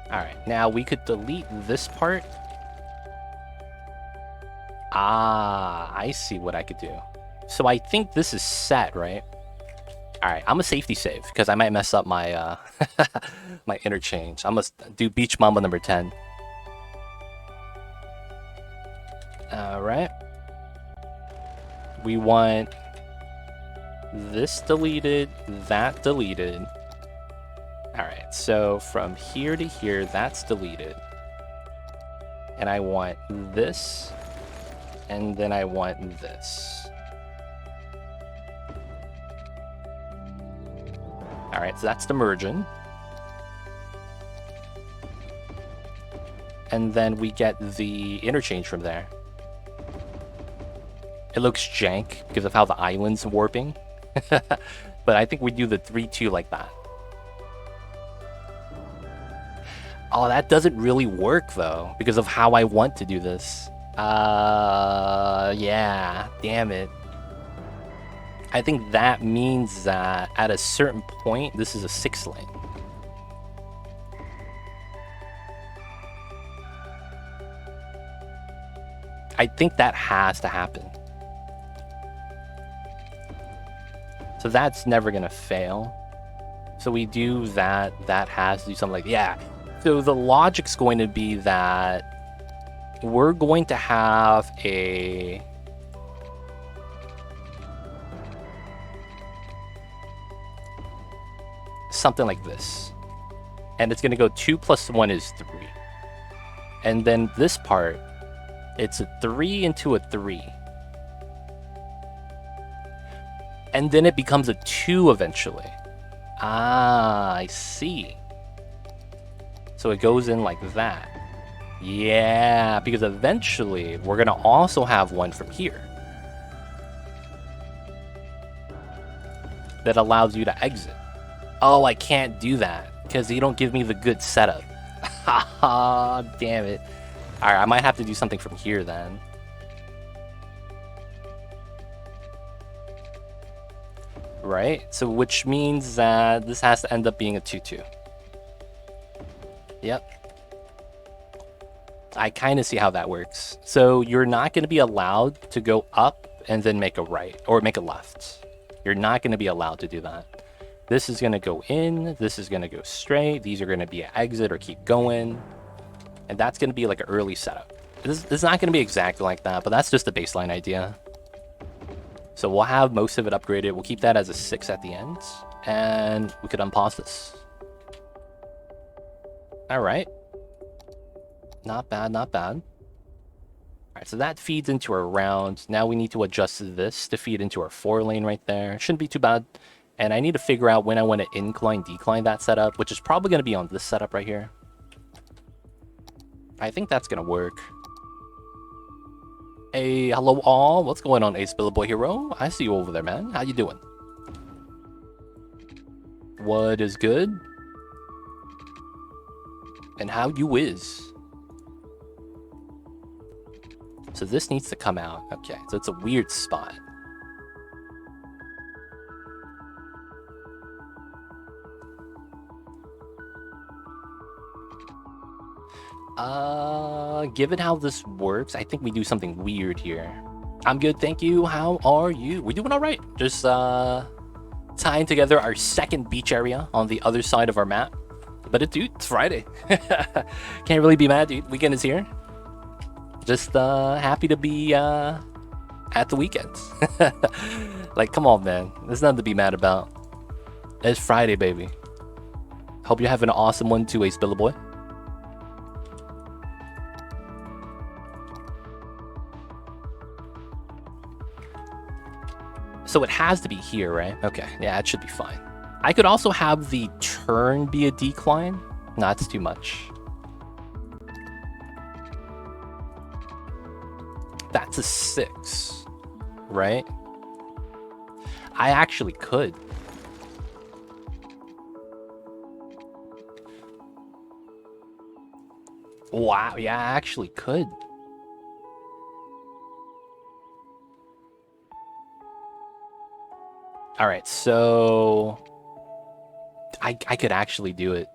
All right, now we could delete this part. Ah, I see what I could do. So I think this is set, right? All right, I'm a safety save because I might mess up my my interchange. I'm gonna do Beach Mamba number 10. All right. We want this deleted, that deleted. All right, so from here to here, that's deleted. And I want this, and then I want this. All right, so that's the merging. and then we get the interchange from there. It looks jank because of how the island's warping. But I think we do the 3-2 like that. Oh, that doesn't really work though, because of how I want to do this. Yeah, damn it. I think that means that at a certain point, this is a 6-lane. I think that has to happen. So that's never gonna fail. So we do that. That has to do something like, yeah. So the logic's going to be that we're going to have a something like this, and it's gonna go 2 + 1 is 3, and then this part, it's a 3 into a 3. And then it becomes a 2 eventually. Ah, I see. So it goes in like that. Yeah, because eventually we're going to also have one from here that allows you to exit. Oh, I can't do that because you don't give me the good setup. Haha, damn it. All right, I might have to do something from here then. Right? So which means that this has to end up being a 2-2. Yep. I kind of see how that works. So you're not going to be allowed to go up and then make a right or make a left. You're not going to be allowed to do that. This is going to go in. This is going to go straight. These are going to be an exit or keep going. And that's going to be like an early setup. This is not going to be exactly like that, but that's just a baseline idea. So we'll have most of it upgraded. We'll keep that as a 6 at the end. And we could unpause this. All right. Not bad, not bad. All right, so that feeds into our round. Now we need to adjust this to feed into our 4-lane right there. Shouldn't be too bad. And I need to figure out when I want to incline, decline that setup, which is probably going to be on this setup right here. I think that's going to work. Hey, hello all. What's going on, Ace Billa Boy Hero? I see you over there, man. How you doing? What is good? And how you is? So this needs to come out. Okay, so it's a weird spot. Given how this works, I think we do something weird here. I'm good, thank you. How are you? We're doing all right. Just tying together our second beach area on the other side of our map. But it's Friday. Can't really be mad, dude. Weekend is here. Just happy to be at the weekend. Like, come on, man. There's nothing to be mad about. It's Friday, baby. Hope you're having an awesome one too, Ace Billa Boy. So it has to be here, right? Okay, yeah, it should be fine. I could also have the turn be a decline. No, that's too much. That's a 6, right? I actually could. Wow, yeah, I actually could. All right, so I could actually do it.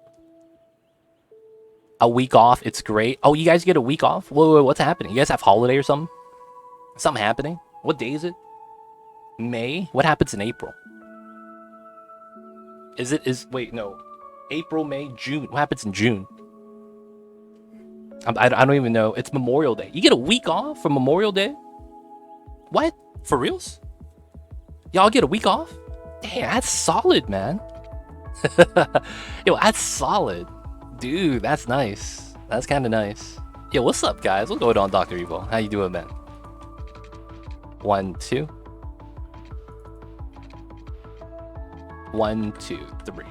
A week off, it's great. Oh, you guys get a week off? Whoa, what's happening? You guys have holiday or something? Something happening? What day is it? May? What happens in April? Wait, no. April, May, June. What happens in June? I don't even know. It's Memorial Day. You get a week off for Memorial Day? What? For reals? Y'all get a week off? Damn, that's solid, man. Yo, that's solid. Dude, that's nice. That's kind of nice. Yo, what's up, guys? What's going on, Dr. Evil? How you doing, man? 1, 2. 1, 2, 3.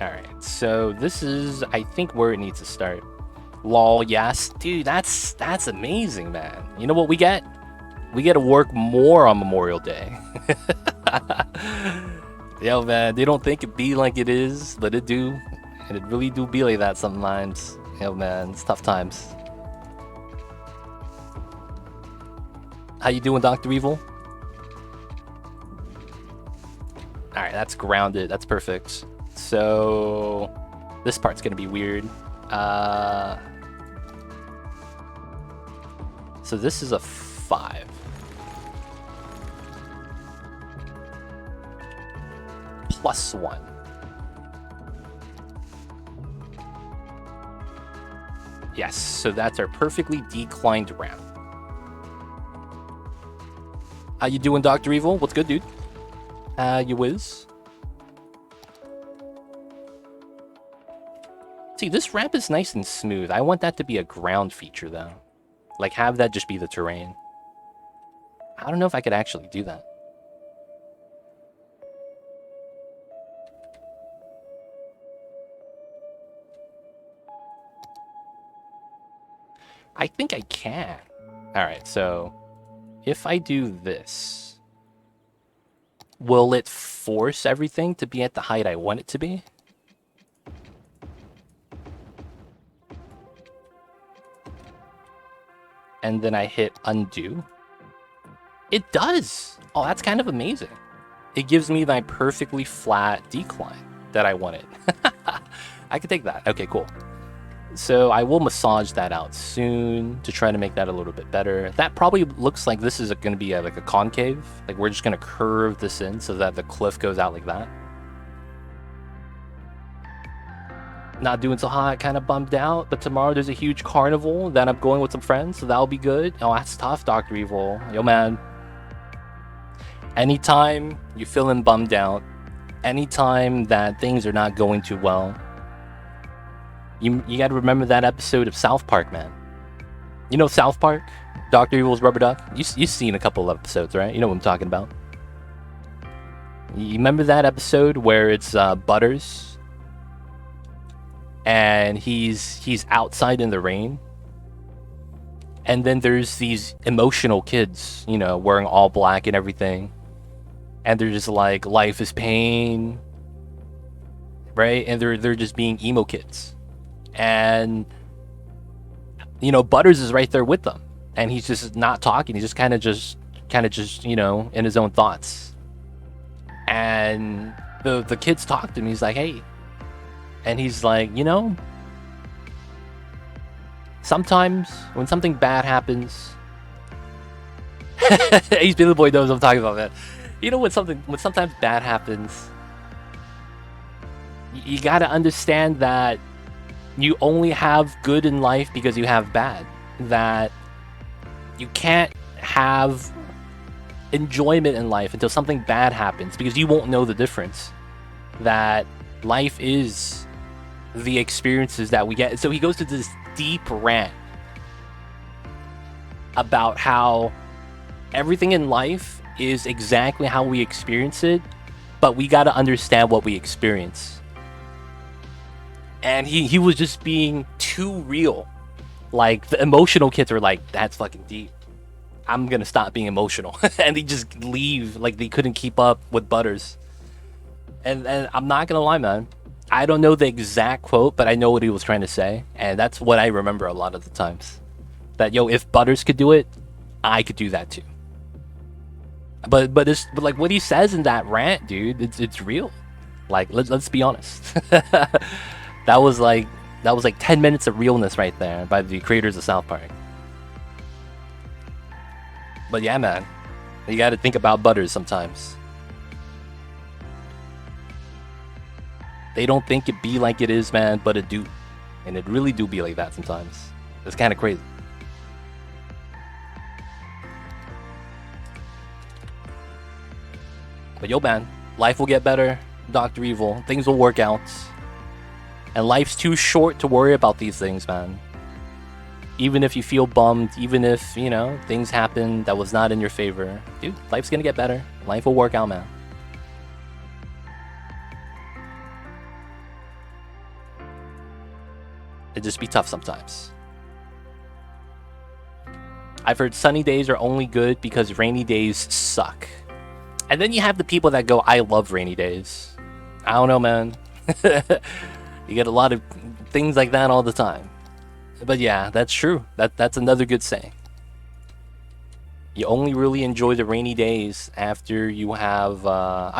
All right, so this is, I think, where it needs to start. Lol, yes. Dude, that's amazing, man. You know what we get? We get to work more on Memorial Day. Yo, man, they don't think it be like it is, but it do. And it really do be like that sometimes. Yo, man, it's tough times. How you doing, Dr. Evil? Alright, that's grounded. That's perfect. So... this part's gonna be weird. So this is a 5. +1. Yes, so that's our perfectly declined ramp. How you doing, Dr. Evil? What's good, dude? You whiz? See, this ramp is nice and smooth. I want that to be a ground feature, though. Like, have that just be the terrain. I don't know if I could actually do that. I think I can. Alright, so... if I do this... will it force everything to be at the height I want it to be? And then I hit undo. It does! Oh, that's kind of amazing. It gives me my perfectly flat decline that I wanted. I could take that. Okay, cool. So I will massage that out soon to try to make that a little bit better. That probably looks like this is going to be like a concave. Like we're just going to curve this in so that the cliff goes out like that. Not doing so hot, kind of bummed out, but tomorrow there's a huge carnival that I'm going with some friends, so that'll be good. Oh, that's tough, Dr. Evil. Yo, man. Anytime you're feeling bummed out, anytime that things are not going too well, you gotta remember that episode of South Park, man. You know South Park? Dr. Evil's Rubber Duck? You've seen a couple of episodes, right? You know what I'm talking about. You remember that episode where it's Butters? And he's outside in the rain, and then there's these emotional kids, you know, wearing all black and everything, and they're just like, life is pain, right? And they're just being emo kids, and you know, Butters is right there with them, and he's just not talking. He's just kind of just you know, in his own thoughts, and the kids talk to him. He's like, hey. And he's like, you know, sometimes when something bad happens, he's Billy Boy knows what I'm talking about, man. You know, when sometimes bad happens, you gotta understand that you only have good in life because you have bad. That you can't have enjoyment in life until something bad happens because you won't know the difference. That life is the experiences that we get. So he goes to this deep rant about how everything in life is exactly how we experience it, but we got to understand what we experience. And he was just being too real. Like, the emotional kids were like, that's fucking deep. I'm gonna stop being emotional. And they just leave, like they couldn't keep up with Butters. And I'm not gonna lie, man, I don't know the exact quote, but I know what he was trying to say, and that's what I remember a lot of the times. That, yo, if Butters could do it, I could do that too. But like what he says in that rant, dude, it's real. Like, let's be honest. that was like 10 minutes of realness right there by the creators of South Park. But yeah, man, you got to think about Butters sometimes. They don't think it be like it is, man, but it do. And it really do be like that sometimes. It's kind of crazy. But yo, man, life will get better. Dr. Evil, things will work out. And life's too short to worry about these things, man. Even if you feel bummed, even if, you know, things happen that was not in your favor. Dude, life's gonna get better. Life will work out, man. It just be tough sometimes. I've heard sunny days are only good because rainy days suck. And then you have the people that go, I love rainy days. I don't know, man. You get a lot of things like that all the time. But yeah, that's true. That's another good saying. You only really enjoy the rainy days after you have...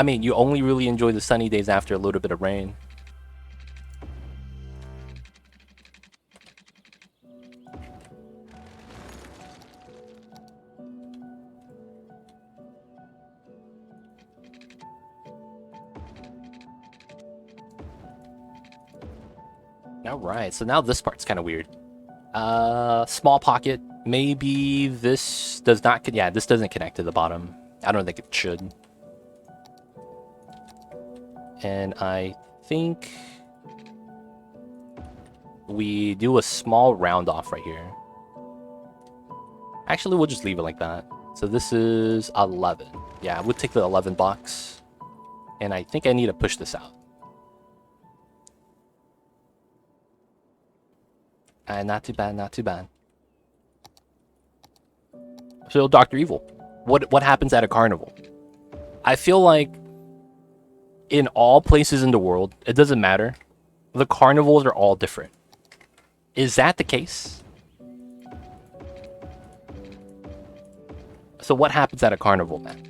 you only really enjoy the sunny days after a little bit of rain. Alright, so now this part's kind of weird. Small pocket. Maybe this does not... Yeah, this doesn't connect to the bottom. I don't think it should. And I think... we do a small round off right here. Actually, we'll just leave it like that. So this is 11. Yeah, we'll take the 11 box. And I think I need to push this out. Not too bad, not too bad. So, Dr. Evil, what happens at a carnival? I feel like in all places in the world, it doesn't matter. The carnivals are all different. Is that the case? So what happens at a carnival, man?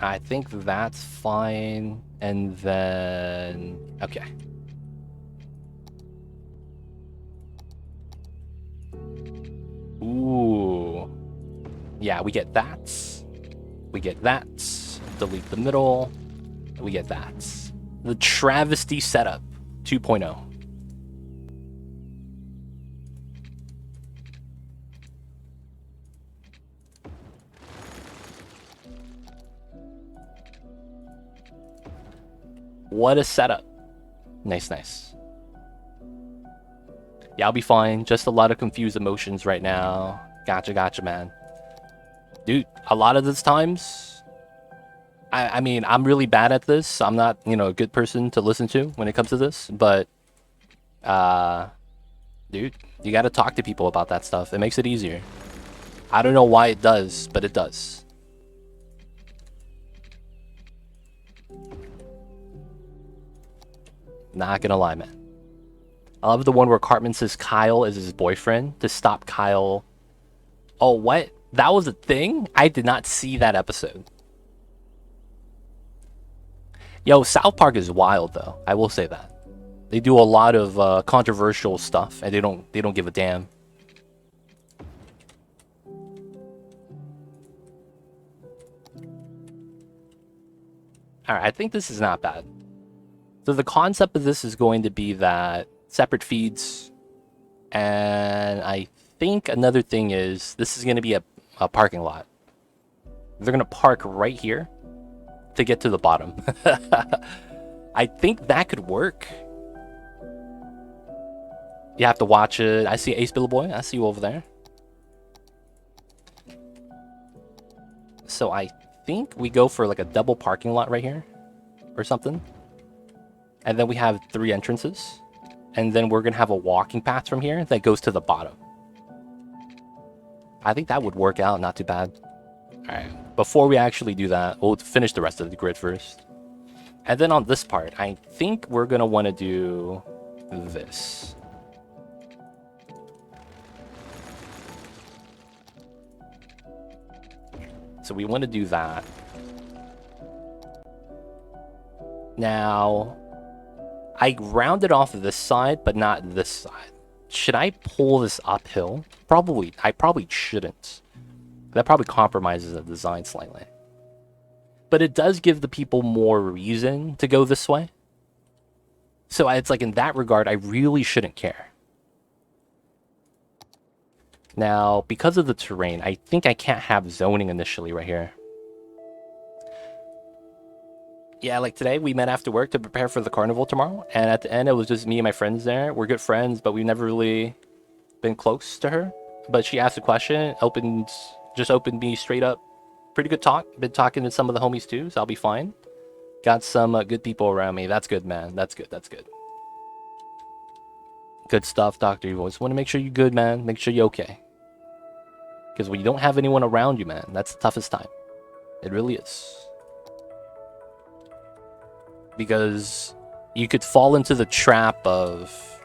I think that's fine. And then... okay. Ooh. Yeah, we get that. We get that. Delete the middle. We get that. The Travesty Setup 2.0. What a setup. Nice, nice. Yeah, I'll be fine. Just a lot of confused emotions right now. Gotcha, man. Dude, a lot of these times... I mean, I'm really bad at this. I'm not, a good person to listen to when it comes to this. But, dude, you gotta talk to people about that stuff. It makes it easier. I don't know why it does, but it does. Not gonna lie, man. I love the one where Cartman says Kyle is his boyfriend to stop Kyle. Oh, what? That was a thing? I did not see that episode. Yo, South Park is wild, though. I will say that. They do a lot of controversial stuff, and they don't give a damn. Alright, I think this is not bad. So the concept of this is going to be that separate feeds. And I think another thing is this is going to be a parking lot. They're going to park right here to get to the bottom. I think that could work. You have to watch it. I see Ace Boy. I see you over there. So I think we go for like a double parking lot right here or something. And then we have 3 entrances. And then we're going to have a walking path from here that goes to the bottom. I think that would work out. Not too bad. Alright. Before we actually do that, we'll finish the rest of the grid first. And then on this part, I think we're going to want to do this. So we want to do that. Now, I rounded off this side, but not this side. Should I pull this uphill? Probably. I probably shouldn't. That probably compromises the design slightly. But it does give the people more reason to go this way. So it's like in that regard, I really shouldn't care. Now, because of the terrain, I think I can't have zoning initially right here. Yeah, like today, we met after work to prepare for the carnival tomorrow. And at the end, it was just me and my friends there. We're good friends, but we've never really been close to her. But she asked a question, just opened me straight up pretty good talk. Been talking to some of the homies too, so I'll be fine. Got some good people around me. That's good, man. That's good. That's good. Good stuff, Dr. Evil. Just want to make sure you're good, man. Make sure you're okay. Because when you don't have anyone around you, man, that's the toughest time. It really is. Because you could fall into the trap of,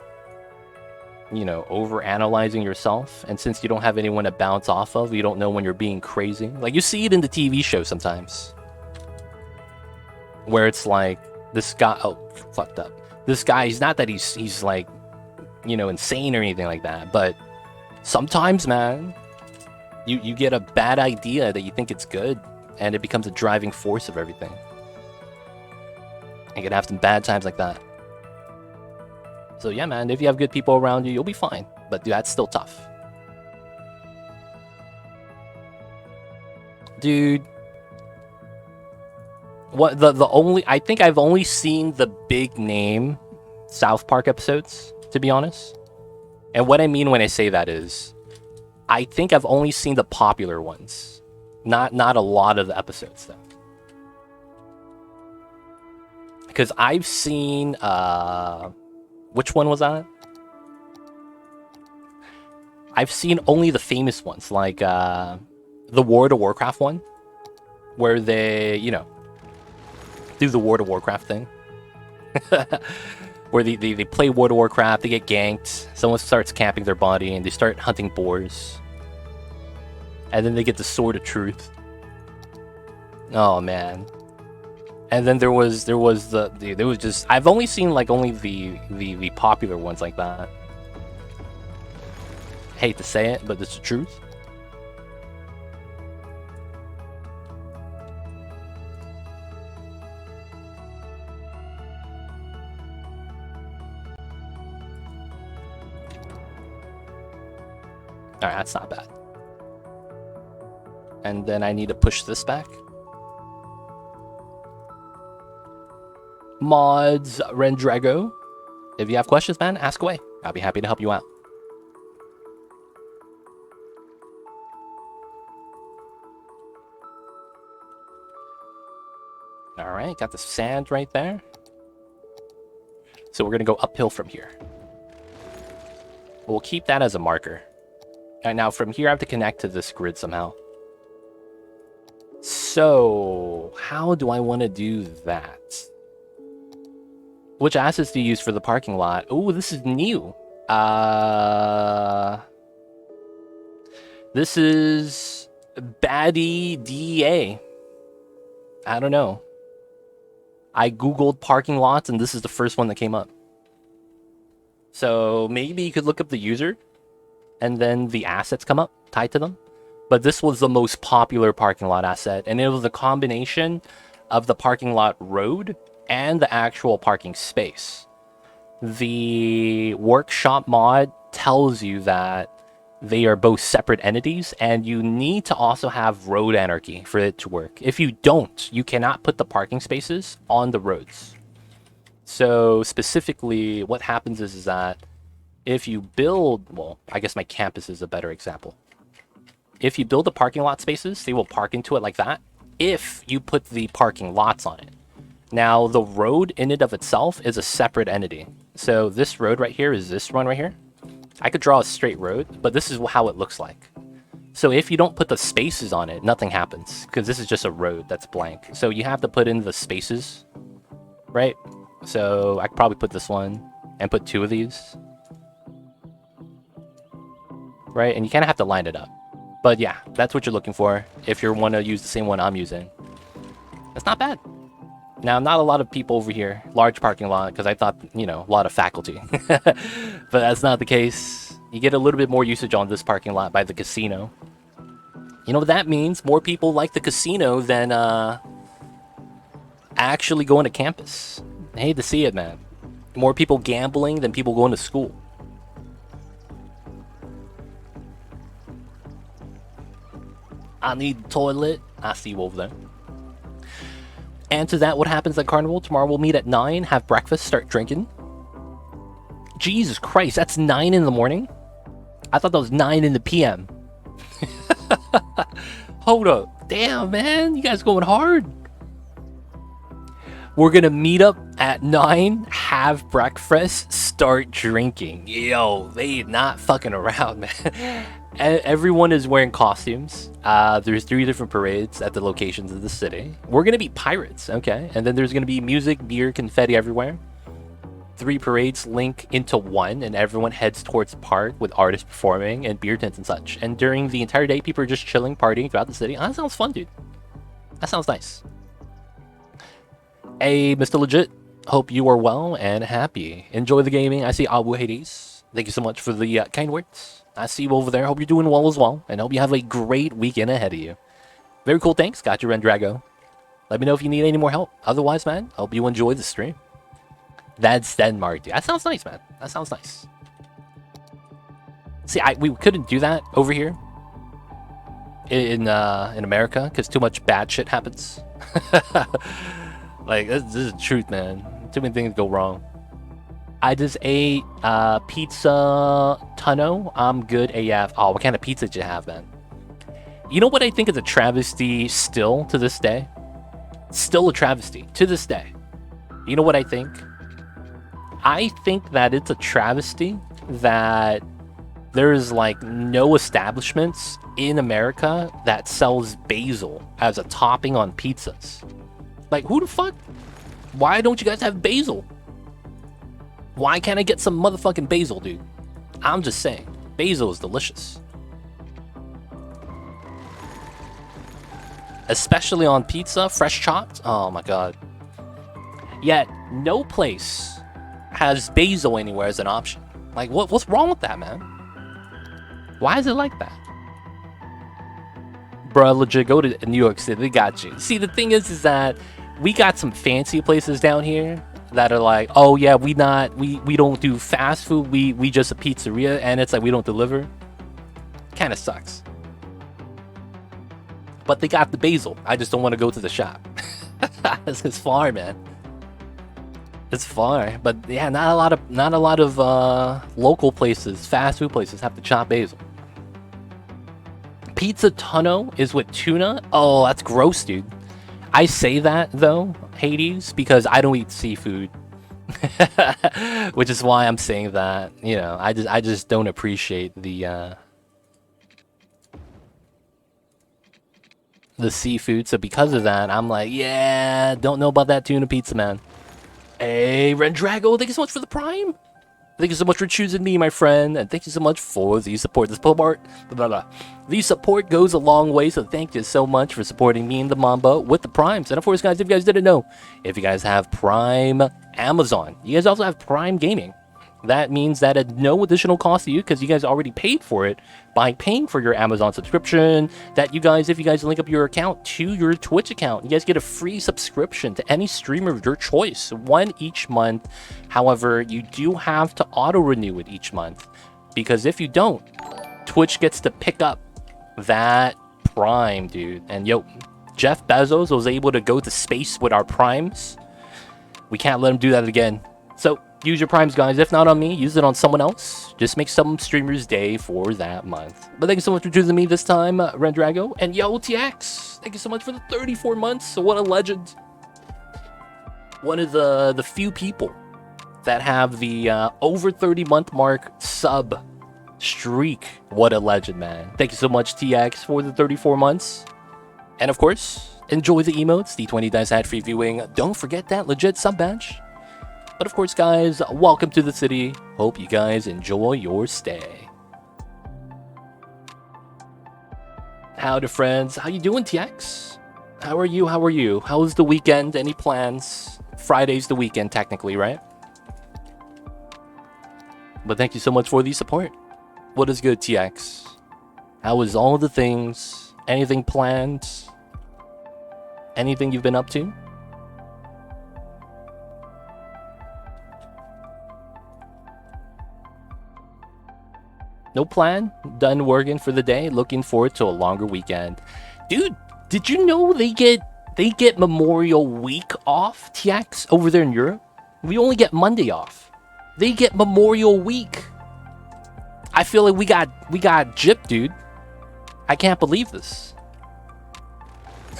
you know, over-analyzing yourself. And since you don't have anyone to bounce off of, you don't know when you're being crazy. Like, you see it in the TV show sometimes. Where it's like, this guy... Oh, fucked up. This guy, he's not that he's like, you know, insane or anything like that. But sometimes, man, you get a bad idea that you think it's good. And it becomes a driving force of everything. You can have some bad times like that. So yeah, man, if you have good people around you, you'll be fine. But dude, that's still tough. Dude. What the only... I think I've only seen the big name South Park episodes, to be honest. And what I mean when I say that is, I think I've only seen the popular ones. Not a lot of the episodes, though. Because I've seen... which one was that? I've seen only the famous ones, like the World of Warcraft one, where they, you know, do the World of Warcraft thing. Where they play World of Warcraft, they get ganked, someone starts camping their body, and they start hunting boars. And then they get the Sword of Truth. Oh, man. And then there was just... I've only seen, like, only the popular ones like that. Hate to say it, but it's the truth. Alright, that's not bad. And then I need to push this back. Mods Rendrago. If you have questions, man, ask away. I'll be happy to help you out. Alright, got the sand right there. So we're gonna go uphill from here. We'll keep that as a marker. Alright, now from here I have to connect to this grid somehow. So, how do I want to do that? Which assets do you use for the parking lot? Oh, this is new. This is Baddie DEA. I don't know. I googled parking lots and this is the first one that came up. So maybe you could look up the user and then the assets come up tied to them. But this was the most popular parking lot asset, and it was a combination of the parking lot road and the actual parking space. The workshop mod tells you that they are both separate entities, and you need to also have road anarchy for it to work. If you don't, you cannot put the parking spaces on the roads. So specifically, what happens is that if you build, well, I guess my campus is a better example. If you build the parking lot spaces, they will park into it like that if you put the parking lots on it. Now, the road in and of itself is a separate entity. So this road right here is this one right here. I could draw a straight road, but this is how it looks like. So if you don't put the spaces on it, nothing happens, because this is just a road that's blank. So you have to put in the spaces, right? So I could probably put this one and put two of these. Right? And you kind of have to line it up. But yeah, that's what you're looking for if you want to use the same one I'm using. That's not bad. Now, not a lot of people over here. Large parking lot, because I thought, you know, a lot of faculty. But that's not the case. You get a little bit more usage on this parking lot by the casino. You know what that means? More people like the casino than actually going to campus. I hate to see it, man. More people gambling than people going to school. I need toilet. I see you over there. And to that, what happens at Carnival? Tomorrow we'll meet at 9, have breakfast, start drinking. Jesus Christ, that's 9 in the morning? I thought that was 9 in the PM. Hold up. Damn, man, you guys going hard. We're gonna meet up at 9, have breakfast, start drinking. Yo, they not fucking around, man. Everyone is wearing costumes. There's 3 different parades at the locations of the city. We're gonna be pirates, okay? And then there's gonna be music, beer, confetti everywhere. 3 parades link into one, and everyone heads towards the park with artists performing and beer tents and such. And during the entire day, people are just chilling, partying throughout the city. Oh, that sounds fun, dude. That sounds nice. Hey, Mr. Legit. Hope you are well and happy. Enjoy the gaming. I see Abu Hades. Thank you so much for the kind words. I see you over there. Hope you're doing well as well. And hope you have a great weekend ahead of you. Very cool. Thanks. Got you, Rendrago. Let me know if you need any more help. Otherwise, man, hope you enjoy the stream. That's Denmark, dude. That sounds nice, man. That sounds nice. See, we couldn't do that over here in America because too much bad shit happens. Like, this is the truth, man. Too many things go wrong. I just ate pizza tunno. I'm good AF. Oh, what kind of pizza did you have, man? You know what I think is a travesty still to this day? Still a travesty to this day. You know what I think? I think that it's a travesty that there's like no establishments in America that sells basil as a topping on pizzas. Like, who the fuck? Why don't you guys have basil? Why can't I get some motherfucking basil, dude? I'm just saying, basil is delicious. Especially on pizza, fresh chopped. Oh my god. Yet, no place has basil anywhere as an option. Like, what's wrong with that, man? Why is it like that? Bruh, legit, go to New York City. They got you. See, the thing is that we got some fancy places down here that are like, oh yeah, we don't do fast food. We just a pizzeria, and it's like we don't deliver. Kind of sucks. But they got the basil. I just don't want to go to the shop. It's far, man. It's far, but yeah, not a lot of local places, fast food places have to chop basil. Pizza tunno is with tuna. Oh, that's gross, dude. I say that though, Hades, because I don't eat seafood, which is why I'm saying that. You know, I just don't appreciate the seafood. So because of that, I'm like, yeah, don't know about that tuna pizza, man. Hey, Rendrago, thank you so much for the Prime. Thank you so much for choosing me, my friend, and thank you so much for the support. The support goes a long way, so thank you so much for supporting me and the Mamba with the Primes. And of course, guys, if you guys didn't know, if you guys have Prime Amazon, you guys also have Prime Gaming. That means that at no additional cost to you, because you guys already paid for it by paying for your Amazon subscription, that you guys, if you guys link up your account to your Twitch account, you guys get a free subscription to any streamer of your choice, one each month. However, you do have to auto-renew it each month, because if you don't, Twitch gets to pick up that Prime, dude. And yo, Jeff Bezos was able to go to space with our Primes. We can't let him do that again. So, use your Primes, guys. If not on me, use it on someone else. Just make some streamer's day for that month. But thank you so much for choosing me this time, Rendrago. And yo, TX, thank you so much for the 34 months. So what a legend. One of the few people that have the over 30-month mark sub streak. What a legend, man. Thank you so much, TX, for the 34 months. And of course, enjoy the emotes, the 20 dice ad free viewing. Don't forget that legit sub badge. But of course, guys, welcome to the city. Hope you guys enjoy your stay. Howdy, friends. How you doing, TX? How are you? How are you? How was the weekend? Any plans? Friday's the weekend, technically, right? But thank you so much for the support. What is good, TX? How is all the things? Anything planned? Anything you've been up to? No plan? Done working for the day? Looking forward to a longer weekend. Dude, did you know they get Memorial Week off, TX, over there in Europe? We only get Monday off. They get Memorial Week. I feel like we got gypped, dude. I can't believe this.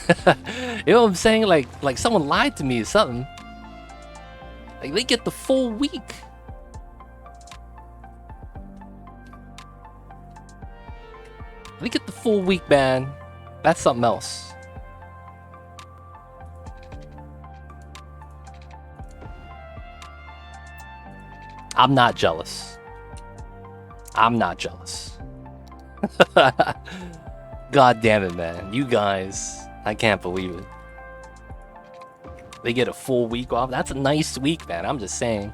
You know what I'm saying? Like someone lied to me or something. Like they get the full week. They get the full week, man. That's something else. I'm not jealous. I'm not jealous. God damn it, man. You guys, I can't believe it. They get a full week off. That's a nice week, man. I'm just saying.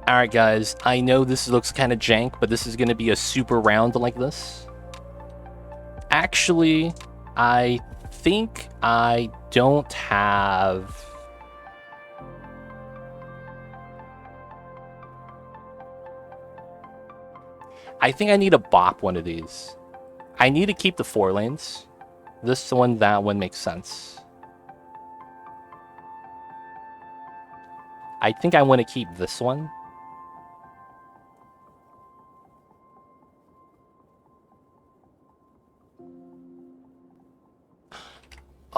Alright guys, I know this looks kind of jank, but this is going to be a super round like this. Actually, I think I don't have... I think I need to bop one of these. I need to keep the 4 lanes. This one, that one makes sense. I think I want to keep this one.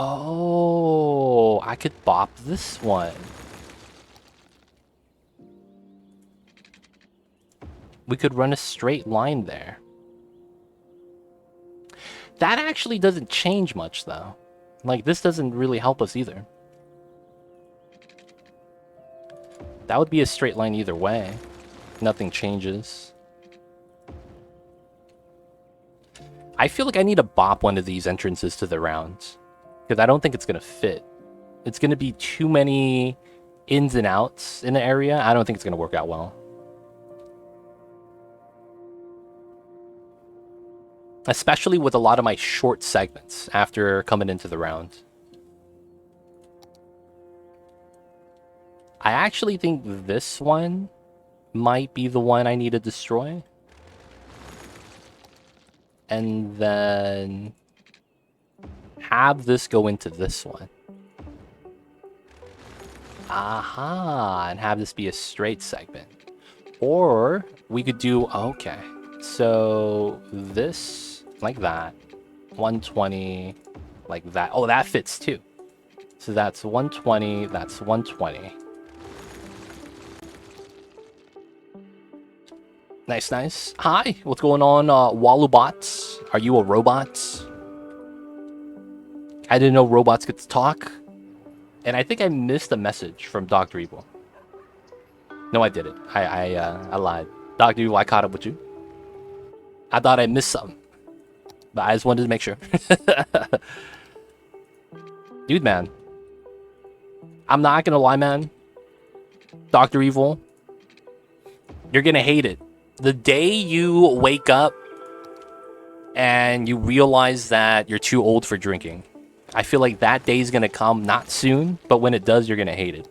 Oh, I could bop this one. We could run a straight line there. That actually doesn't change much, though. Like, this doesn't really help us either. That would be a straight line either way. Nothing changes. I feel like I need to bop one of these entrances to the rounds. Because I don't think it's going to fit. It's going to be too many ins and outs in the area. I don't think it's going to work out well. Especially with a lot of my short segments after coming into the round. I actually think this one might be the one I need to destroy. And then have this go into this one. Aha, and have this be a straight segment. Or we could do, okay, so this, like that, 120, like that. Oh, that fits too. So that's 120, that's 120. Nice, nice. Hi, what's going on, Walubots? Are you a robot? I didn't know robots could talk. And I think I missed a message from Dr. Evil. No, I didn't. I lied. Dr. Evil, I caught up with you. I thought I missed something. But I just wanted to make sure. Dude, man. I'm not gonna lie, man. Dr. Evil, you're gonna hate it. The day you wake up and you realize that you're too old for drinking, I feel like that day is gonna come, not soon, but when it does, you're gonna hate it.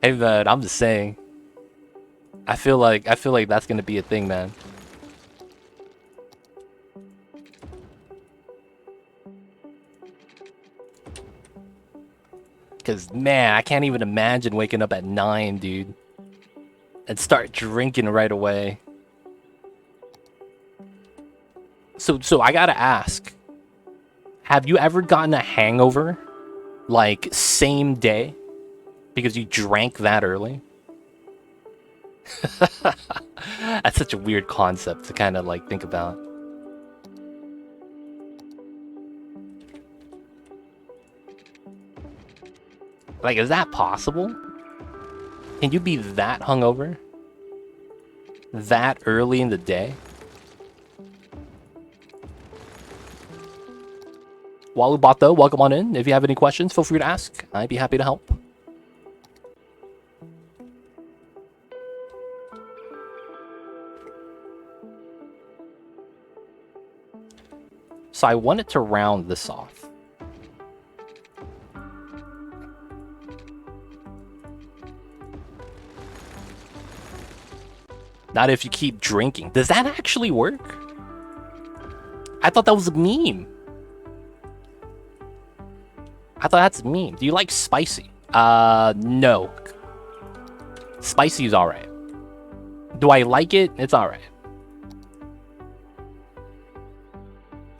Hey man, I'm just saying. I feel like that's gonna be a thing, man. Cause man, I can't even imagine waking up at 9, dude. And start drinking right away. So I gotta ask. Have you ever gotten a hangover? Like, same day? Because you drank that early? That's such a weird concept to kind of, like, think about. Like, is that possible? Can you be that hungover? That early in the day? Walubato, welcome on in. If you have any questions, feel free to ask. I'd be happy to help. So I wanted to round this off. Not if you keep drinking. Does that actually work? I thought that was a meme. I thought that's mean. Do you like spicy? No. Spicy is alright. Do I like it? It's alright.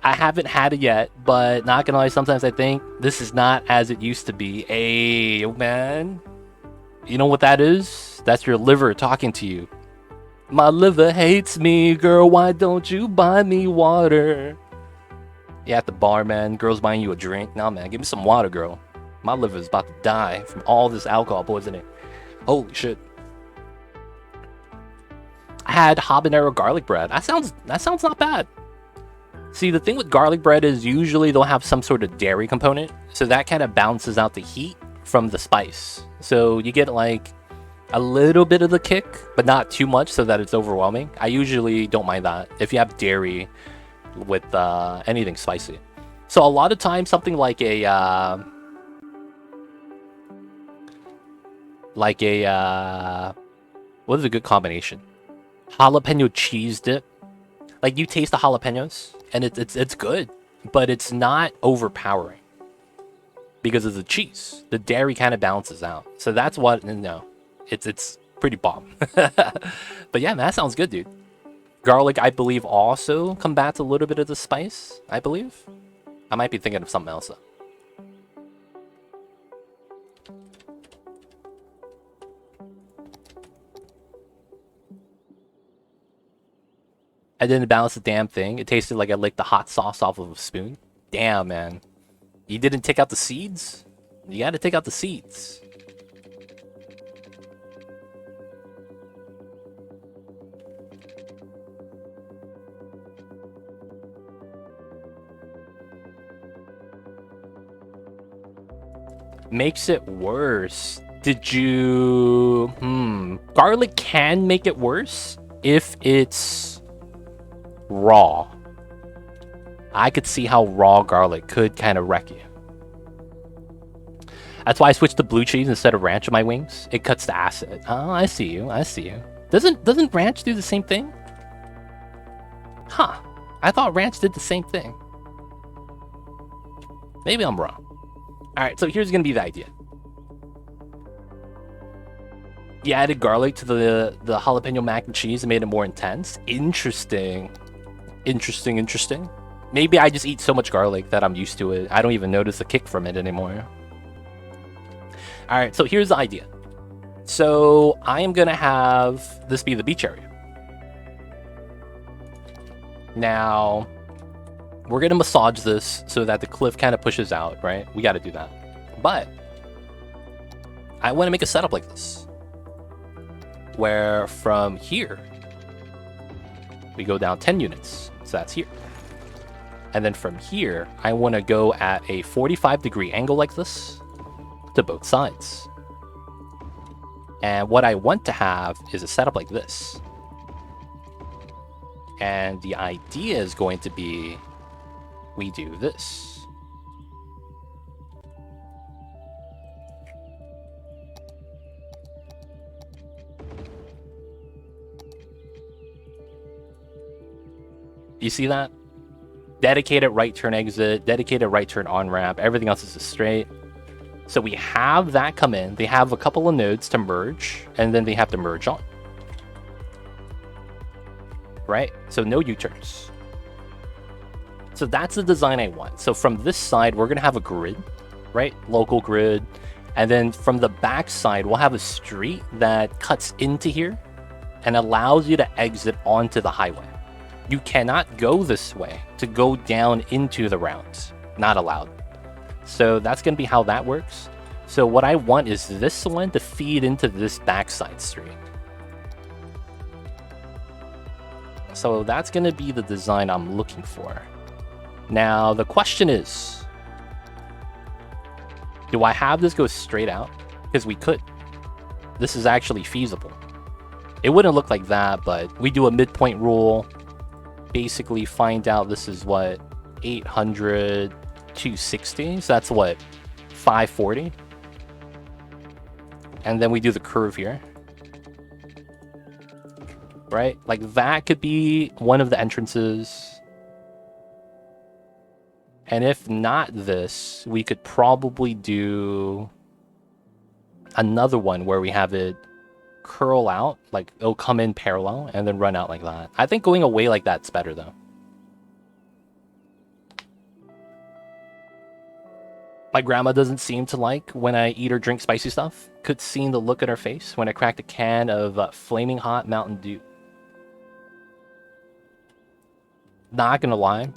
I haven't had it yet, but not gonna lie, sometimes I think this is not as it used to be. Hey, man. You know what that is? That's your liver talking to you. My liver hates me, girl, why don't you buy me water? Yeah, at the bar, man, girl's buying you a drink. Nah, man, give me some water, girl. My liver's about to die from all this alcohol poisoning. Holy shit. I had habanero garlic bread. That sounds not bad. See, the thing with garlic bread is usually they'll have some sort of dairy component, so that kind of balances out the heat from the spice. So you get like a little bit of the kick, but not too much so that it's overwhelming. I usually don't mind that if you have dairy with anything spicy. So a lot of times something like a what is a good combination? Jalapeno cheese dip. Like, you taste the jalapenos and it's good, but it's not overpowering because of the cheese. The dairy kind of balances out. So that's what, no, it's pretty bomb. But yeah, man, that sounds good, dude. Garlic, I believe, also combats a little bit of the spice, I believe. I might be thinking of something else, though. I didn't balance the damn thing. It tasted like I licked the hot sauce off of a spoon. Damn, man. You didn't take out the seeds? You gotta take out the seeds. Makes it worse. Did you... Garlic can make it worse if it's raw. I could see how raw garlic could kind of wreck you. That's why I switched to blue cheese instead of ranch on my wings. It cuts the acid. Oh, I see you. I see you. Doesn't ranch do the same thing? Huh. I thought ranch did the same thing. Maybe I'm wrong. Alright, so here's gonna be the idea. You added garlic to the jalapeno mac and cheese and made it more intense. Interesting. Interesting. Maybe I just eat so much garlic that I'm used to it. I don't even notice the kick from it anymore. Alright, so here's the idea. So I am gonna have this be the beach area. Now, we're gonna massage this so that the cliff kind of pushes out, right? We gotta do that. But I want to make a setup like this, where from here we go down 10 units, so that's here. And then from here, I want to go at a 45-degree angle like this to both sides. And what I want to have is a setup like this. And the idea is going to be, we do this. You see that? Dedicated right turn exit, dedicated right turn on ramp, everything else is just straight. So we have that come in. They have a couple of nodes to merge, and then they have to merge on. Right? So no U-turns. So that's the design I want. So from this side, we're going to have a grid, right? Local grid. And then from the back side, we'll have a street that cuts into here and allows you to exit onto the highway. You cannot go this way to go down into the rounds. Not allowed. So that's going to be how that works. So what I want is this one to feed into this backside street. So that's going to be the design I'm looking for. Now, the question is, do I have this go straight out? Because we could. This is actually feasible. It wouldn't look like that, but we do a midpoint rule. Basically find out this is what, 800, 260. So that's what, 540. And then we do the curve here. Right? Like that could be one of the entrances. And if not this, we could probably do another one where we have it curl out, like it'll come in parallel and then run out like that. I think going away like that's better though. My grandma doesn't seem to like when I eat or drink spicy stuff. Could see the look at her face when I cracked a can of flaming hot Mountain Dew. Not gonna lie.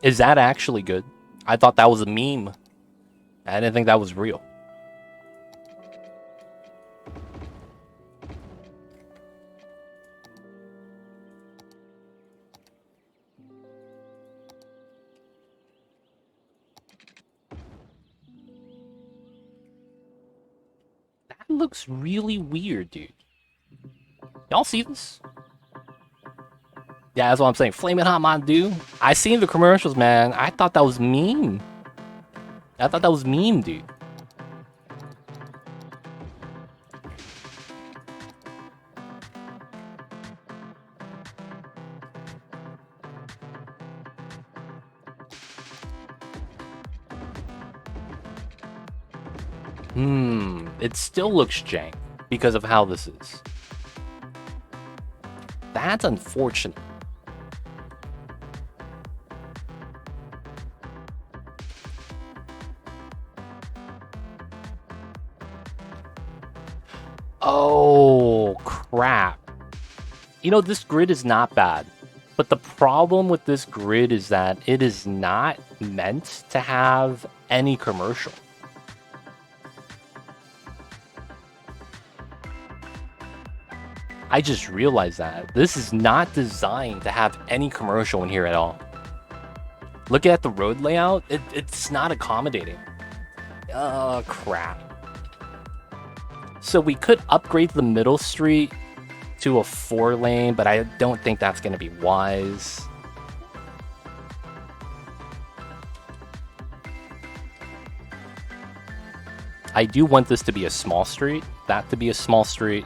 Is that actually good? I thought that was a meme. I didn't think that was real. That looks really weird, dude. Y'all see this? Yeah, that's what I'm saying. Flaming hot Mountain Dew. I seen the commercials, man. I thought that was meme. I thought that was meme, dude. It still looks jank because of how this is. That's unfortunate. Oh, crap. You know, this grid is not bad. But the problem with this grid is that it is not meant to have any commercial. I just realized that. This is not designed to have any commercial in here at all. Look at the road layout. It's not accommodating. Oh, crap. So we could upgrade the middle street to a 4-lane, but I don't think that's going to be wise. I do want this to be a small street, that to be a small street.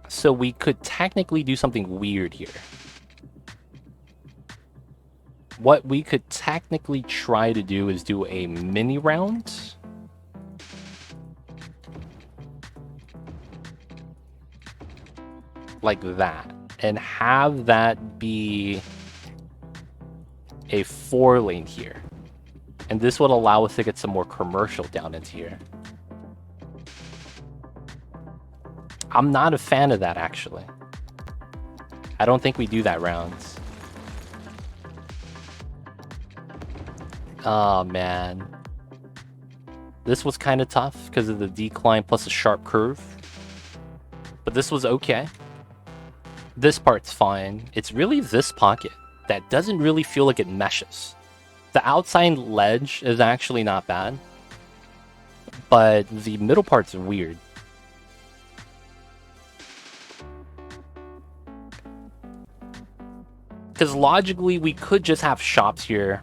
So we could technically do something weird here. What we could technically try to do is do a mini round. Like that. And have that be a 4-lane here. And this would allow us to get some more commercial down into here. I'm not a fan of that, actually. I don't think we do that rounds. Oh, man. This was kind of tough because of the decline plus a sharp curve. But this was okay. This part's fine. It's really this pocket that doesn't really feel like it meshes. The outside ledge is actually not bad. But the middle part's weird. Because logically, we could just have shops here.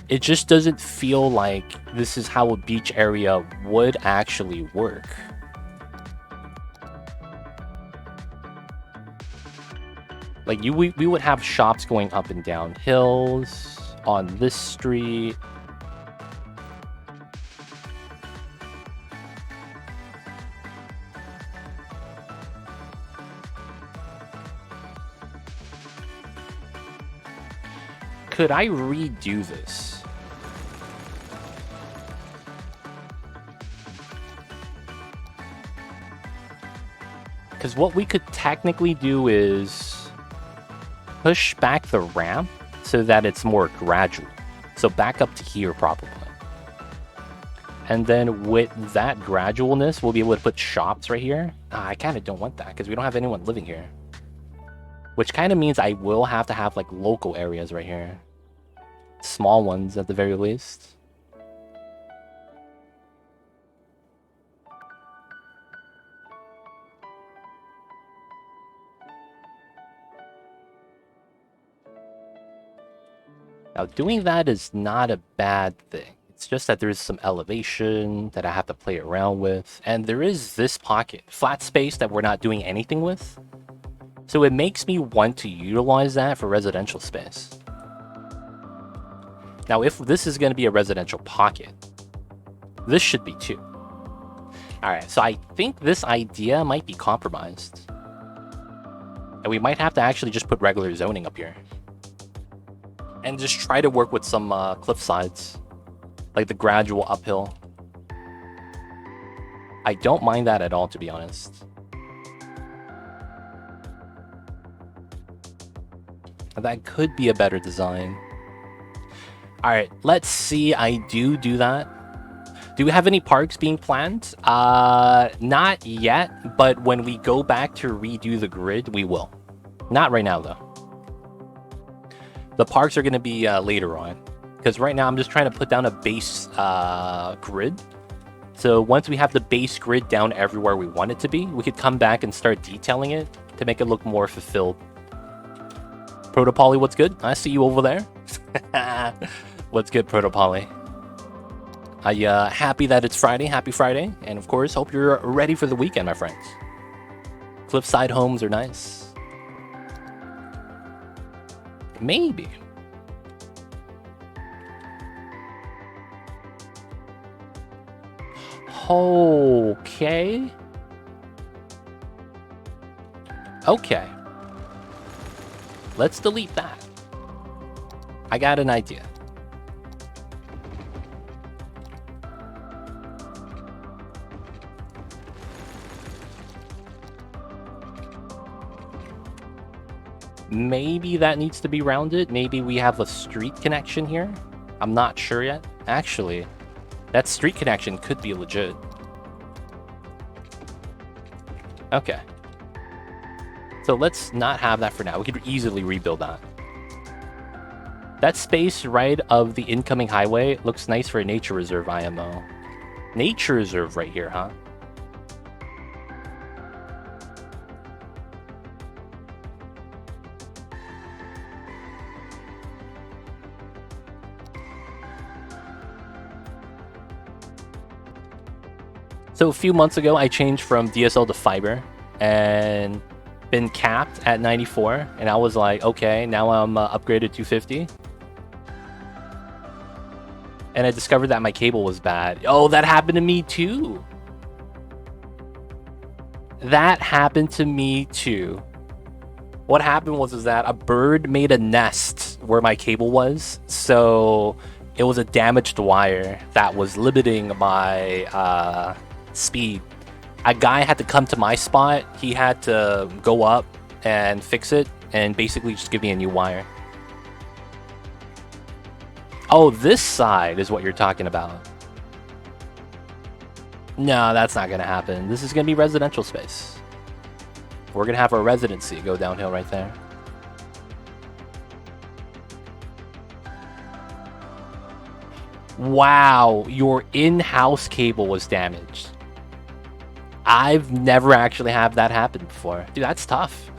It just doesn't feel like this is how a beach area would actually work. Like, we would have shops going up and down hills, on this street. Could I redo this? Because what we could technically do is push back the ramp so that it's more gradual. So back up to here probably. And then with that gradualness, we'll be able to put shops right here. I kind of don't want that because we don't have anyone living here. Which kind of means I will have to have like local areas right here. Small ones at the very least. Now doing that is not a bad thing. It's just that there's some elevation that I have to play around with. And there is this pocket, flat space that we're not doing anything with. So it makes me want to utilize that for residential space. Now, if this is going to be a residential pocket, this should be too. All right, so I think this idea might be compromised. And we might have to actually just put regular zoning up here. And just try to work with some cliff sides. Like the gradual uphill. I don't mind that at all, to be honest. That could be a better design. Alright, let's see. I do that. Do we have any parks being planned? Not yet, but when we go back to redo the grid, we will. Not right now, though. The parks are going to be later on. Because right now, I'm just trying to put down a base grid. So once we have the base grid down everywhere we want it to be, we could come back and start detailing it to make it look more fulfilled. Protopoly, what's good? I see you over there. What's good, Protopoly? Happy that it's Friday. Happy Friday. And of course, hope you're ready for the weekend, my friends. Cliffside homes are nice. Maybe. Okay. Okay. Let's delete that. I got an idea. Maybe that needs to be rounded. Maybe we have a street connection here. I'm not sure yet. Actually, that street connection could be legit. Okay. So let's not have that for now. We could easily rebuild that. That space right of the incoming highway looks nice for a nature reserve IMO. Nature reserve right here, huh? So a few months ago, I changed from DSL to fiber and been capped at 94. And I was like, okay, now I'm upgraded to 50. And I discovered that my cable was bad. Oh, that happened to me too. That happened to me too. What happened was that a bird made a nest where my cable was. So it was a damaged wire that was limiting my speed. A guy had to come to my spot. He had to go up and fix it and basically just give me a new wire. Oh, this side is what you're talking about. No, that's not going to happen. This is going to be residential space. We're going to have our residency go downhill right there. Wow, your in-house cable was damaged. I've never actually had that happen before. Dude, that's tough.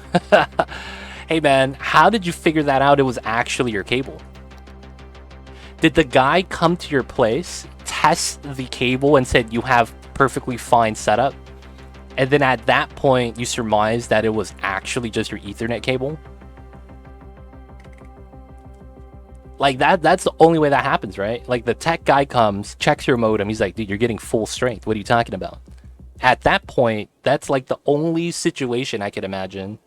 Hey man, how did you figure that out? It was actually your cable. Did the guy come to your place, test the cable, and said you have perfectly fine setup? And then at that point, you surmised that it was actually just your Ethernet cable? Like that's the only way that happens, right? Like the tech guy comes, checks your modem. He's like, dude, you're getting full strength. What are you talking about? At that point, that's like the only situation I could imagine.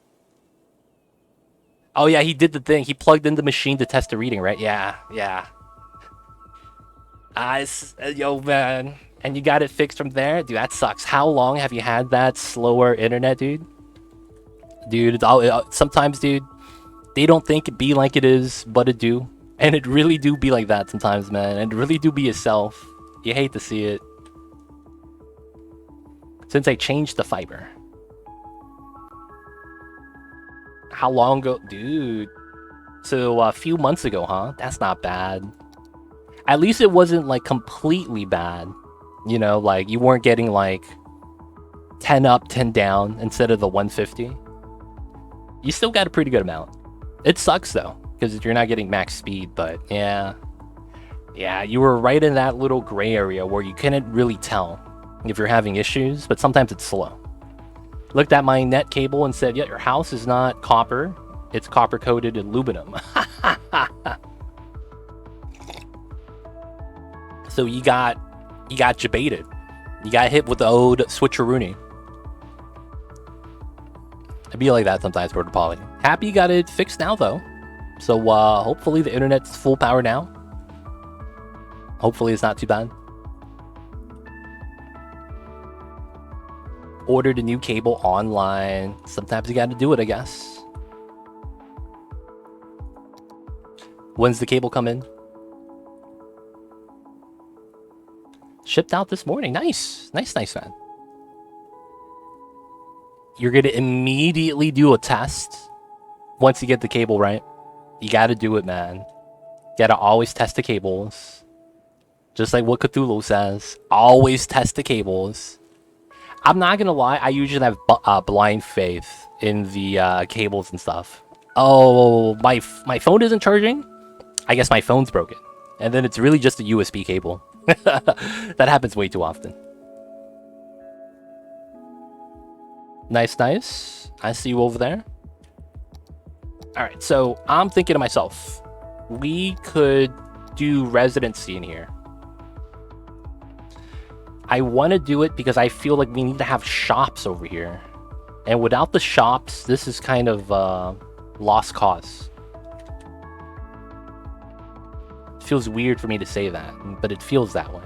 Oh yeah, he did the thing. He plugged in the machine to test the reading, right? Yeah. Yo, man. And you got it fixed from there? Dude, that sucks. How long have you had that slower internet, dude? Dude, sometimes, dude, they don't think it be like it is, but it do. And it really do be like that sometimes, man. And it really do be yourself. You hate to see it. Since I changed the fiber. How long ago? Dude. So a few months ago, huh? That's not bad. At least it wasn't like completely bad. You know, like you weren't getting like 10 up, 10 down instead of the 150. You still got a pretty good amount. It sucks though, because you're not getting max speed, but yeah. Yeah, you were right in that little gray area where you couldn't really tell if you're having issues, but sometimes it's slow. Looked at my net cable and said, yeah, your house is not copper. It's copper-coated aluminum. So you got jebaited. You got hit with the old switcheroony. It'd be like that sometimes, Brother Polly. Happy you got it fixed now, though. So hopefully the internet's full power now. Hopefully it's not too bad. Ordered a new cable online. Sometimes you gotta do it, I guess. When's the cable come in? Shipped out this morning. Nice. Nice, man. You're gonna immediately do a test once you get the cable right. You gotta do it, man. You gotta always test the cables. Just like what Cthulhu says. Always test the cables. I'm not gonna lie, I usually have blind faith in the cables and stuff. Oh, my phone isn't charging? I guess my phone's broken. And then it's really just a USB cable. That happens way too often. Nice. I see you over there. Alright, so I'm thinking to myself, we could do residency in here. I want to do it because I feel like we need to have shops over here. And without the shops, this is kind of lost cause. It feels weird for me to say that, but it feels that way.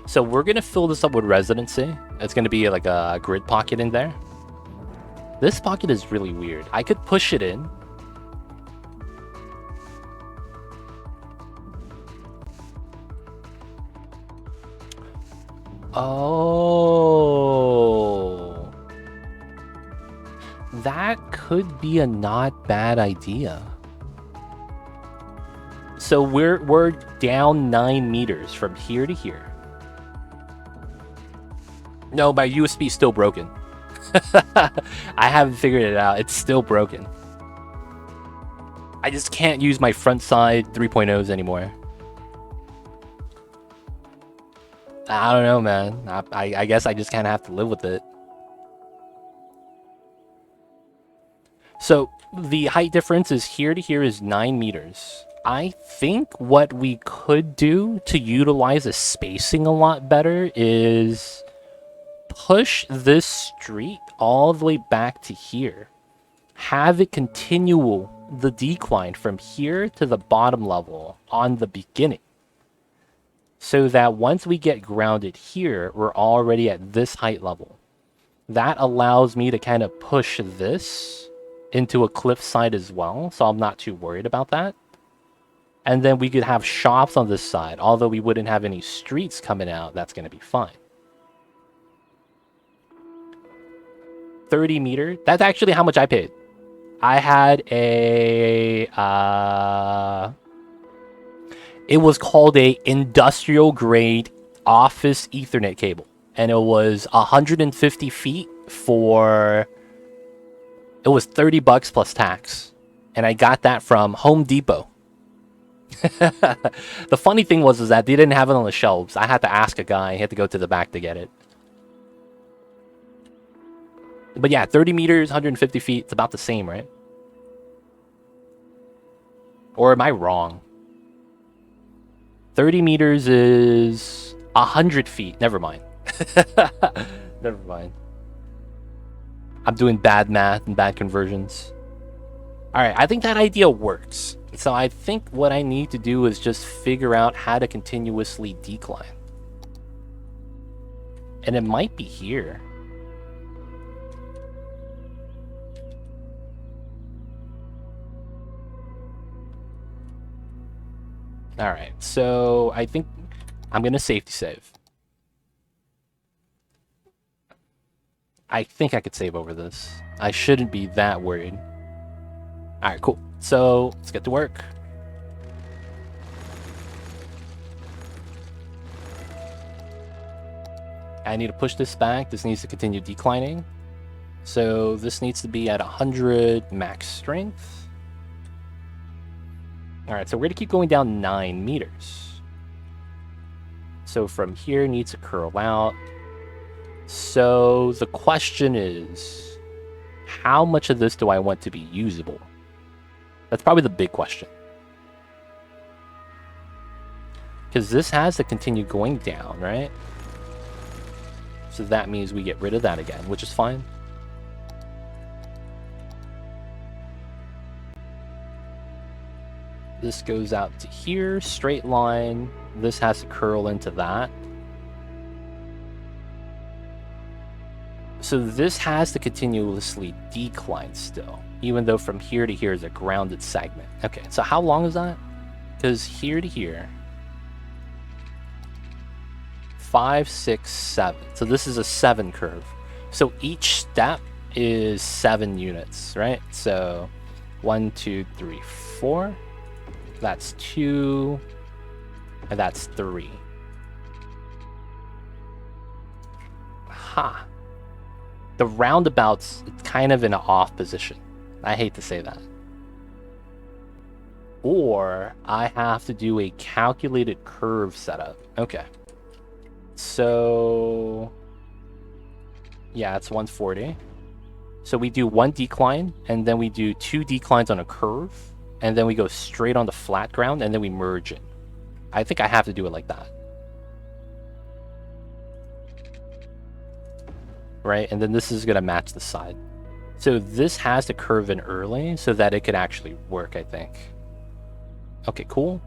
So we're going to fill this up with residency. It's going to be like a grid pocket in there. This pocket is really weird. I could push it in. Oh. That could be a not bad idea. So we're down 9 meters from here to here. No, my USB is still broken. I haven't figured it out. It's still broken. I just can't use my front side 3.0s anymore. I don't know, man. I guess I just kind of have to live with it. So the height difference is here to here is 9 meters. I think what we could do to utilize the spacing a lot better is push this street all the way back to here. Have it continue the decline from here to the bottom level on the beginning. So that once we get grounded here, we're already at this height level. That allows me to kind of push this into a cliff side as well, so I'm not too worried about that. And then we could have shops on this side. Although we wouldn't have any streets coming out, that's going to be fine. 30 meter. That's actually how much I paid. I had a it was called a industrial grade office Ethernet cable, and it was 150 feet for, it was $30 plus tax, and I got that from Home Depot. The funny thing was that they didn't have it on the shelves. I had to ask a guy. I had to go to the back to get it. But yeah, 30 meters, 150 feet. It's about the same, right? Or am I wrong? 30 meters is 100 feet. Never mind. Never mind. I'm doing bad math and bad conversions. Alright, I think that idea works. So I think what I need to do is just figure out how to continuously decline. And it might be here. Alright, so I think I'm going to safety save. I think I could save over this. I shouldn't be that worried. Alright, cool. So, let's get to work. I need to push this back. This needs to continue declining. So this needs to be at 100 max strength. All right, so we're going to keep going down 9 meters. So from here needs to curl out. So the question is, how much of this do I want to be usable? That's probably the big question. Because this has to continue going down, right? So that means we get rid of that again, which is fine. This goes out to here, straight line. This has to curl into that. So this has to continuously decline still, even though from here to here is a grounded segment. Okay, so how long is that? Because here to here, 5, 6, 7. So this is a 7 curve. So each step is 7 units, right? So 1, 2, 3, 4. That's 2. And that's 3. Ha. The roundabout's kind of in an off position. I hate to say that. Or I have to do a calculated curve setup. Okay. So yeah, it's 140. So we do 1 decline, and then we do 2 declines on a curve, and then we go straight on the flat ground, and then we merge it. I think I have to do it like that. Right, and then this is going to match the side. So this has to curve in early so that it could actually work, I think. Okay, cool.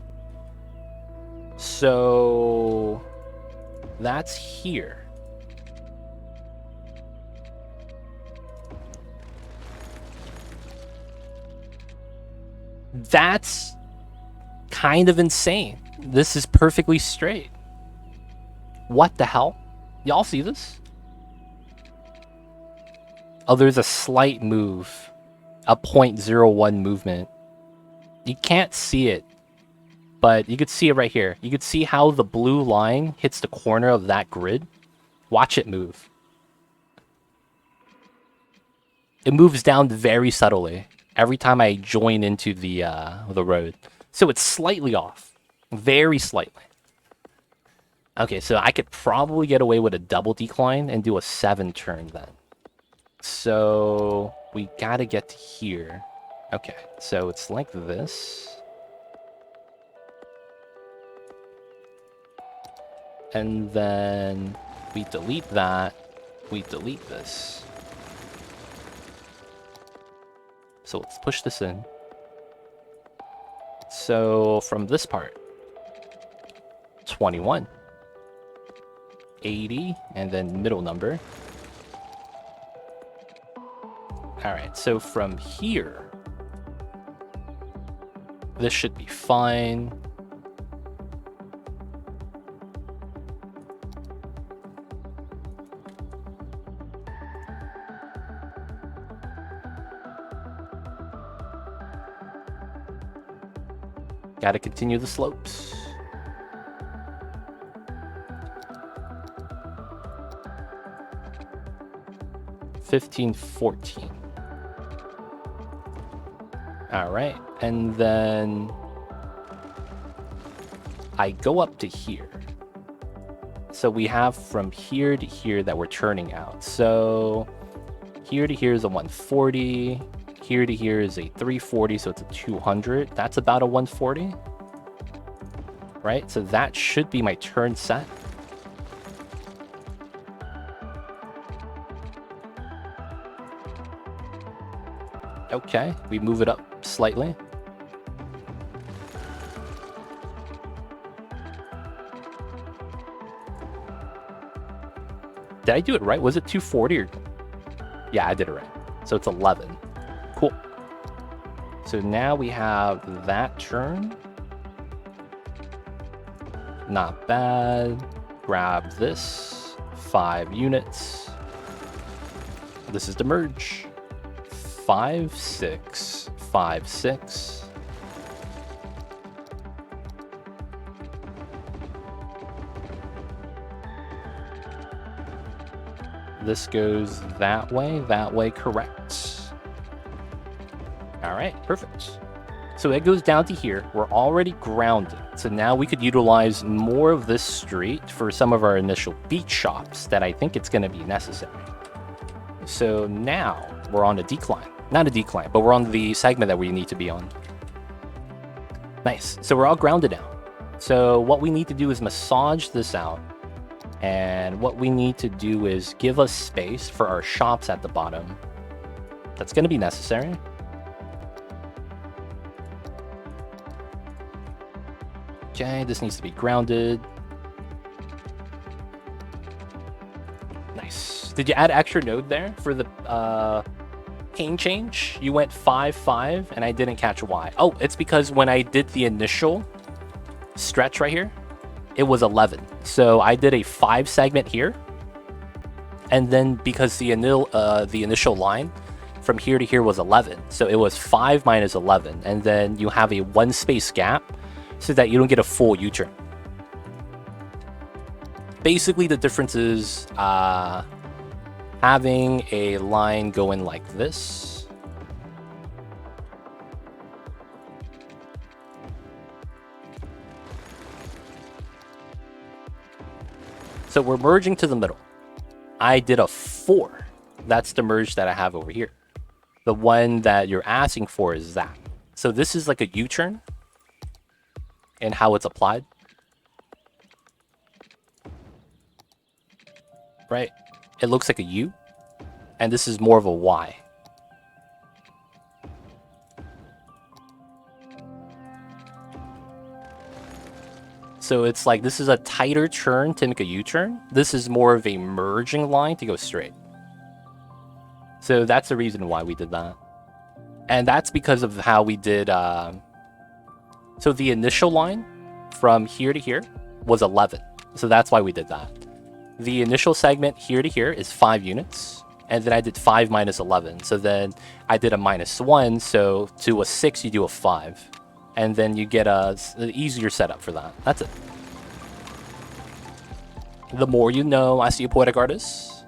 So that's here. That's kind of insane. This is perfectly straight. What the hell? Y'all see this? Oh, there's a slight move. A 0.01 movement. You can't see it, but you could see it right here. You could see how the blue line hits the corner of that grid. Watch it move. It moves down very subtly every time I join into the road. So it's slightly off. Very slightly. Okay, so I could probably get away with a double decline and do a 7 turn then. So we gotta get to here. Okay, so it's like this. And then we delete that. We delete this. So let's push this in. So from this part, 21, 80, and then middle number. All right, so from here, this should be fine. Gotta continue the slopes. $15, $14. All right, and then I go up to here. So we have from here to here that we're turning out. So here to here is a 140. Here to here is a 340, so it's a 200. That's about a 140. Right, so that should be my turn set. Okay, we move it up slightly. Did I do it right? Was it 240 or? Yeah, I did it right. So it's 11. Cool. So now we have that turn. Not bad. Grab this. 5 units. This is the merge. 5, 6, 5, 6. This goes that way, correct. All right, perfect. So it goes down to here. We're already grounded. So now we could utilize more of this street for some of our initial beach shops that I think it's going to be necessary. So now we're on a decline. Not a decline, but we're on the segment that we need to be on. Nice. So we're all grounded now. So what we need to do is massage this out. And what we need to do is give us space for our shops at the bottom. That's going to be necessary. Okay, this needs to be grounded. Nice. Did you add extra node there for the cane change? You went 5-5 and I didn't catch why. Oh, it's because when I did the initial stretch right here, it was 11. So I did a 5 segment here. And then because the initial line from here to here was 11. So it was 5 minus 11. And then you have a 1 space gap so that you don't get a full U-turn. Basically, the difference is having a line going like this. So we're merging to the middle. I did a 4. That's the merge that I have over here. The one that you're asking for is that. So this is like a U-turn and how it's applied. Right? It looks like a U, and this is more of a Y. So it's like this is a tighter turn to make a U-turn. This is more of a merging line to go straight. So that's the reason why we did that. And that's because of how we did... So the initial line from here to here was 11. So that's why we did that. The initial segment here to here is 5 units. And then I did 5 minus 11. So then I did a -1. So to a 6, you do a 5. And then you get an easier setup for that. That's it. The more you know. I see a poetic artist.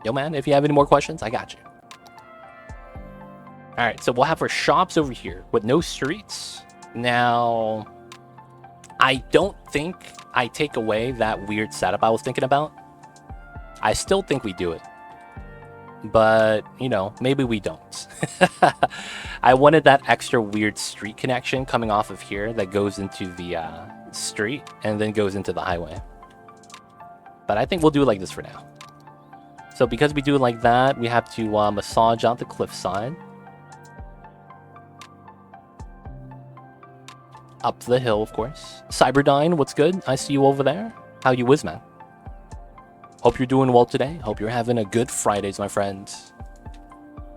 Yo, man, if you have any more questions, I got you. All right, so we'll have our shops over here with no streets. Now, I don't think I take away that weird setup I was thinking about. I still think we do it. But, you know, maybe we don't. I wanted that extra weird street connection coming off of here that goes into the street and then goes into the highway. But I think we'll do it like this for now. So because we do it like that, we have to massage out the cliffside. Up the hill, of course. Cyberdyne, what's good? I see you over there. How you whiz, man? Hope you're doing well today. Hope you're having a good Fridays, my friend.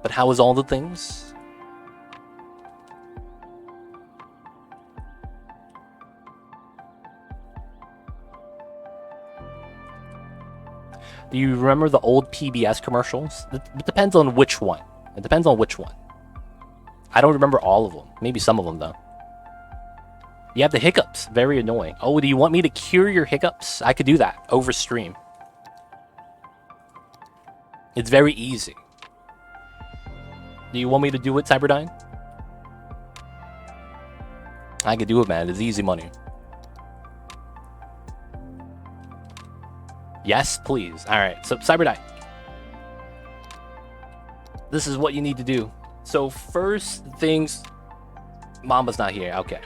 But how is all the things? Do you remember the old PBS commercials? It depends on which one. It depends on which one. I don't remember all of them. Maybe some of them, though. You have the hiccups. Very annoying. Oh, do you want me to cure your hiccups? I could do that over stream. It's very easy. Do you want me to do it, Cyberdyne? I could do it, man. It's easy money. Yes, please. All right. So, Cyberdyne. This is what you need to do. So, first things... Mamba's not here. Okay.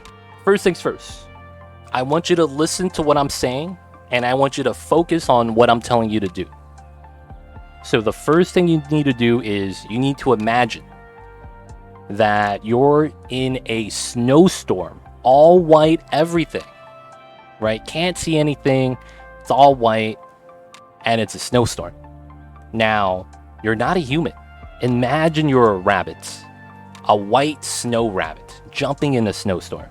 First things first. I want you to listen to what I'm saying, and I want you to focus on what I'm telling you to do. So the first thing you need to do is you need to imagine that you're in a snowstorm, all white, everything, right? Can't see anything. It's all white and it's a snowstorm. Now, you're not a human. Imagine you're a rabbit, a white snow rabbit, jumping in a snowstorm,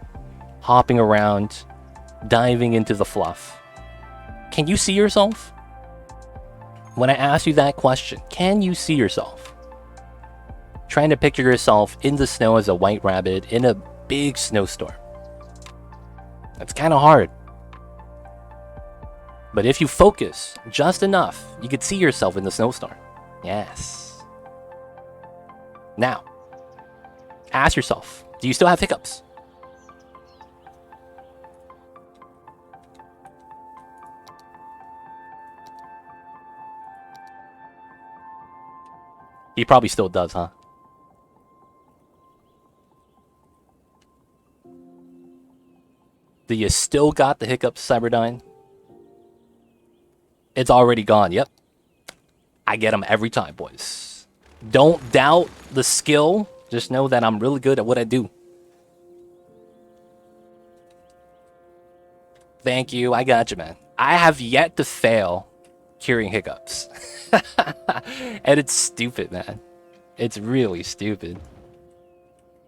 hopping around, diving into the fluff. Can you see yourself? When I ask you that question, can you see yourself? Trying to picture yourself in the snow as a white rabbit in a big snowstorm. That's kind of hard. But if you focus just enough, you could see yourself in the snowstorm. Yes. Now, ask yourself, do you still have hiccups? He probably still does, huh? Do you still got the hiccups, Cyberdyne? It's already gone, yep. I get them every time, boys. Don't doubt the skill. Just know that I'm really good at what I do. Thank you, I got you, man. I have yet to fail curing hiccups. And it's stupid, man. It's really stupid.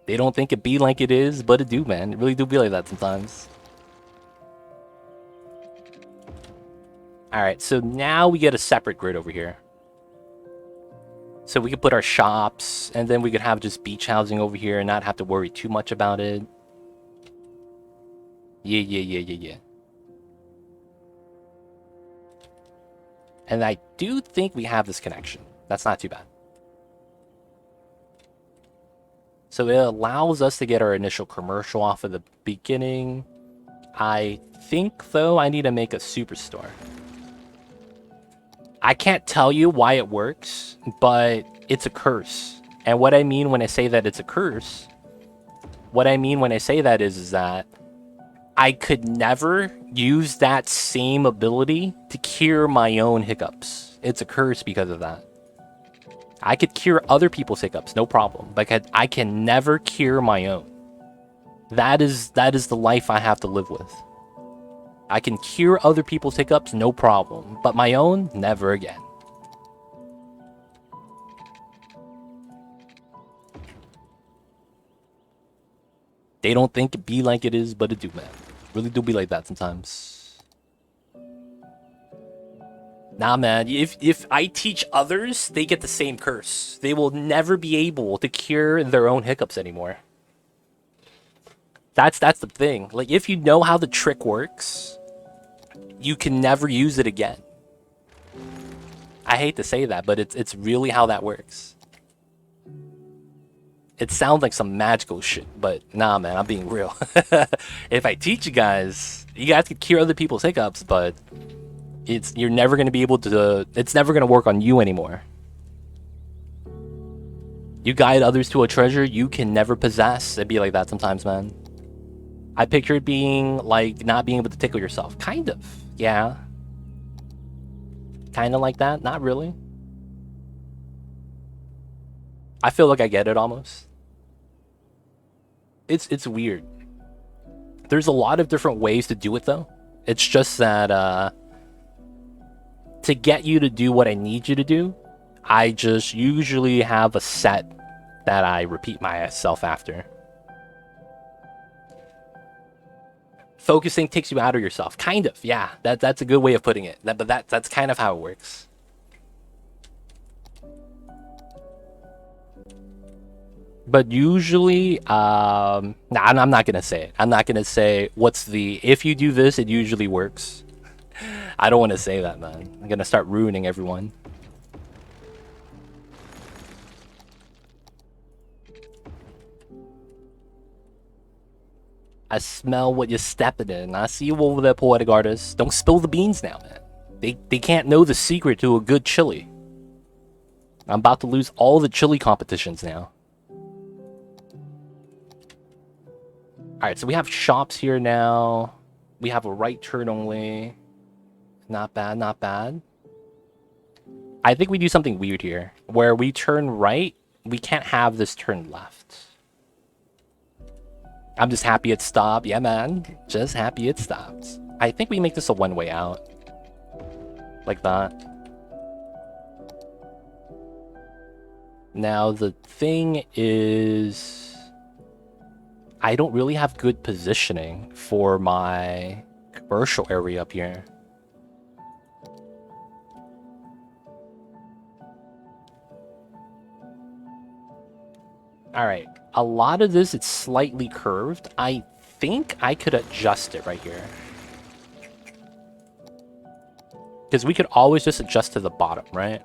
They don't think it be like it is, but it do, man. It really do be like that sometimes. Alright, so now we get a separate grid over here. So we could put our shops, and then we could have just beach housing over here and not have to worry too much about it. Yeah. And I do think we have this connection. That's not too bad. So it allows us to get our initial commercial off of the beginning. I think, though, I need to make a superstore. I can't tell you why it works, but it's a curse. And what I mean when I say that it's a curse, is that I could never use that same ability to cure my own hiccups. It's a curse because of that. I could cure other people's hiccups, no problem. But I can never cure my own. That is the life I have to live with. I can cure other people's hiccups, no problem. But my own, never again. They don't think it be like it is, but it do, man. Really do be like that sometimes. Nah, man. If I teach others, they get the same curse. They will never be able to cure their own hiccups anymore. That's the thing. Like, if you know how the trick works, you can never use it again. I hate to say that, but it's really how that works. It sounds like some magical shit, but nah, man, I'm being real. If I teach you guys can cure other people's hiccups, but you're never gonna be able to. It's never gonna work on you anymore. You guide others to a treasure you can never possess. It'd be like that sometimes, man. I picture it being like not being able to tickle yourself. Kind of, yeah. Kind of like that. Not really. I feel like I get it almost. It's weird. There's a lot of different ways to do it, though. It's just that to get you to do what I need you to do, I just usually have a set that I repeat myself after. Focusing takes you out of yourself. Kind of, yeah. That's a good way of putting it. But that's kind of how it works. But usually, nah, I'm not gonna say it. I'm not gonna say what's the... If you do this, it usually works. I don't want to say that, man. I'm gonna start ruining everyone. I smell what you're stepping in. I see you over there, poetic artist. Don't spill the beans now, man. They can't know the secret to a good chili. I'm about to lose all the chili competitions now. Alright, so we have shops here now. We have a right turn only. Not bad, not bad. I think we do something weird here. Where we turn right, we can't have this turn left. I'm just happy it stopped. Yeah, man. Just happy it stopped. I think we make this a one-way out. Like that. Now, the thing is... I don't really have good positioning for my commercial area up here. Alright, a lot of this, it's slightly curved. I think I could adjust it right here. Because we could always just adjust to the bottom, right?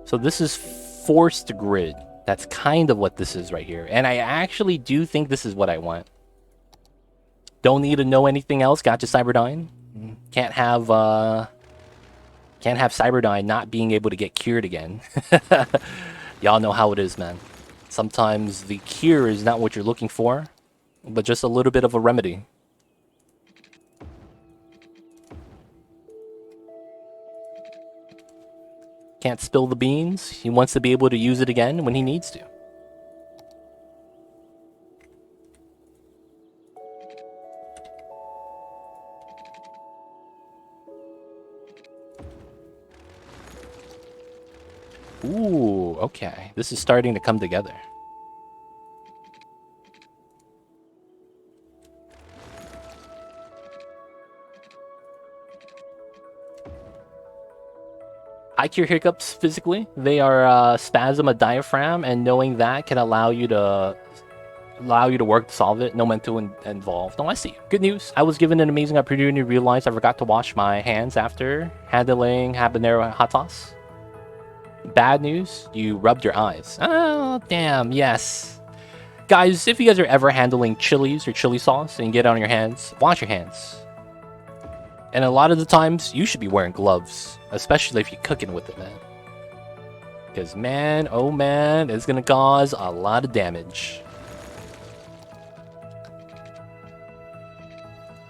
So this is forced grid. That's kind of what this is right here. And I actually do think this is what I want. Don't need to know anything else. Gotcha, Cyberdyne. Can't have Cyberdyne not being able to get cured again. Y'all know how it is, man. Sometimes the cure is not what you're looking for, but just a little bit of a remedy. Can't spill the beans. He wants to be able to use it again when he needs to. Ooh, okay. This is starting to come together. I cure hiccups physically. They are spasm a diaphragm, and knowing that can allow you to work to solve it. No mental involved. No, I see. Good news. I was given an amazing opportunity to realize I forgot to wash my hands after handling habanero hot sauce. Bad news, you rubbed your eyes. Oh, damn, yes. Guys, if you guys are ever handling chilies or chili sauce and you get it on your hands, wash your hands. And a lot of the times, you should be wearing gloves, especially if you're cooking with it, man. Because, man, oh man, it's going to cause a lot of damage.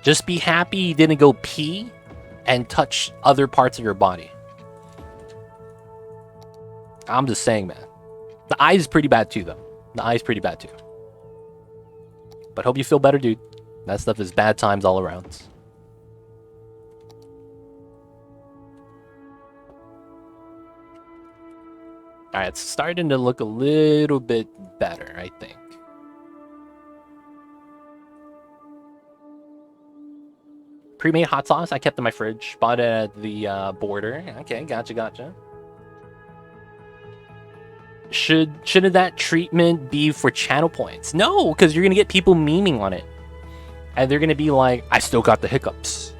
Just be happy you didn't go pee and touch other parts of your body. I'm just saying, man. The eye is pretty bad too, though. The eye is pretty bad too. But hope you feel better, dude. That stuff is bad times all around. Alright, it's starting to look a little bit better, I think. Pre-made hot sauce I kept in my fridge. Bought it at the border. Okay, gotcha. Shouldn't that treatment be for channel points? No, because you're gonna get people memeing on it, and they're gonna be like, "I still got the hiccups,"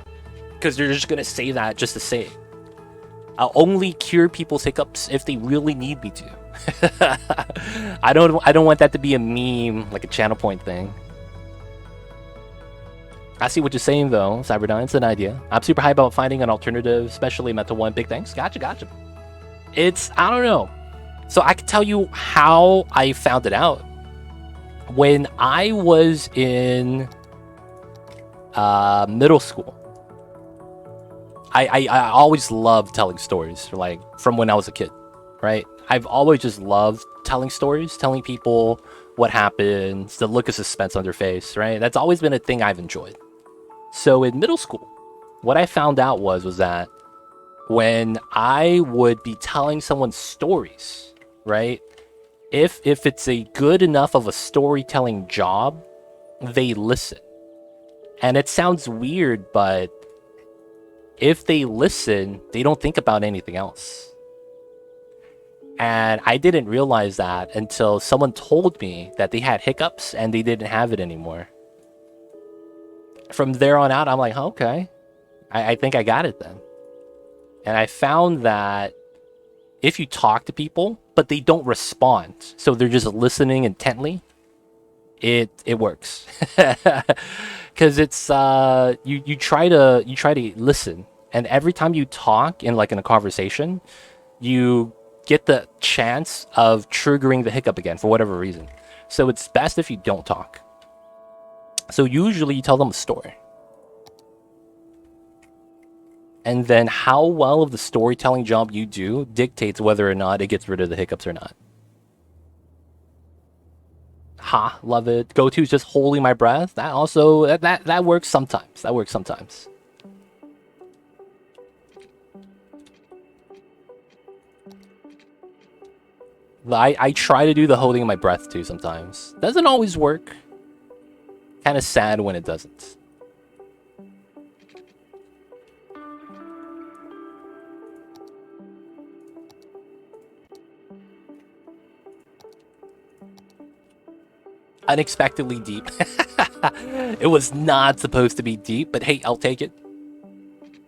because they're just gonna say that just to say it. I'll only cure people's hiccups if they really need me to. I don't want that to be a meme, like a channel point thing. I see what you're saying though, Cyberdyne. It's an idea. I'm super hyped about finding an alternative, especially Mental One. Big thanks. Gotcha. It's, I don't know. So I can tell you how I found it out. When I was in middle school, I always loved telling stories, like from when I was a kid, right? I've always just loved telling stories, telling people what happens, the look of suspense on their face, right? That's always been a thing I've enjoyed. So in middle school, what I found out was that when I would be telling someone stories, right? If it's a good enough of a storytelling job, they listen. And it sounds weird, but if they listen, they don't think about anything else. And I didn't realize that until someone told me that they had hiccups and they didn't have it anymore. From there on out, I'm like, okay, I think I got it then. And I found that if you talk to people, but they don't respond, so they're just listening intently, it works. Because it's you try to listen, and every time you talk in a conversation, you get the chance of triggering the hiccup again for whatever reason. So it's best if you don't talk. So usually you tell them a story. And then how well of the storytelling job you do dictates whether or not it gets rid of the hiccups or not. Ha, love it. Go-to is just holding my breath. That also, that works sometimes. That works sometimes. I try to do the holding my breath too sometimes. Doesn't always work. Kind of sad when it doesn't. unexpectedly deep. It was not supposed to be deep, but hey, I'll take it.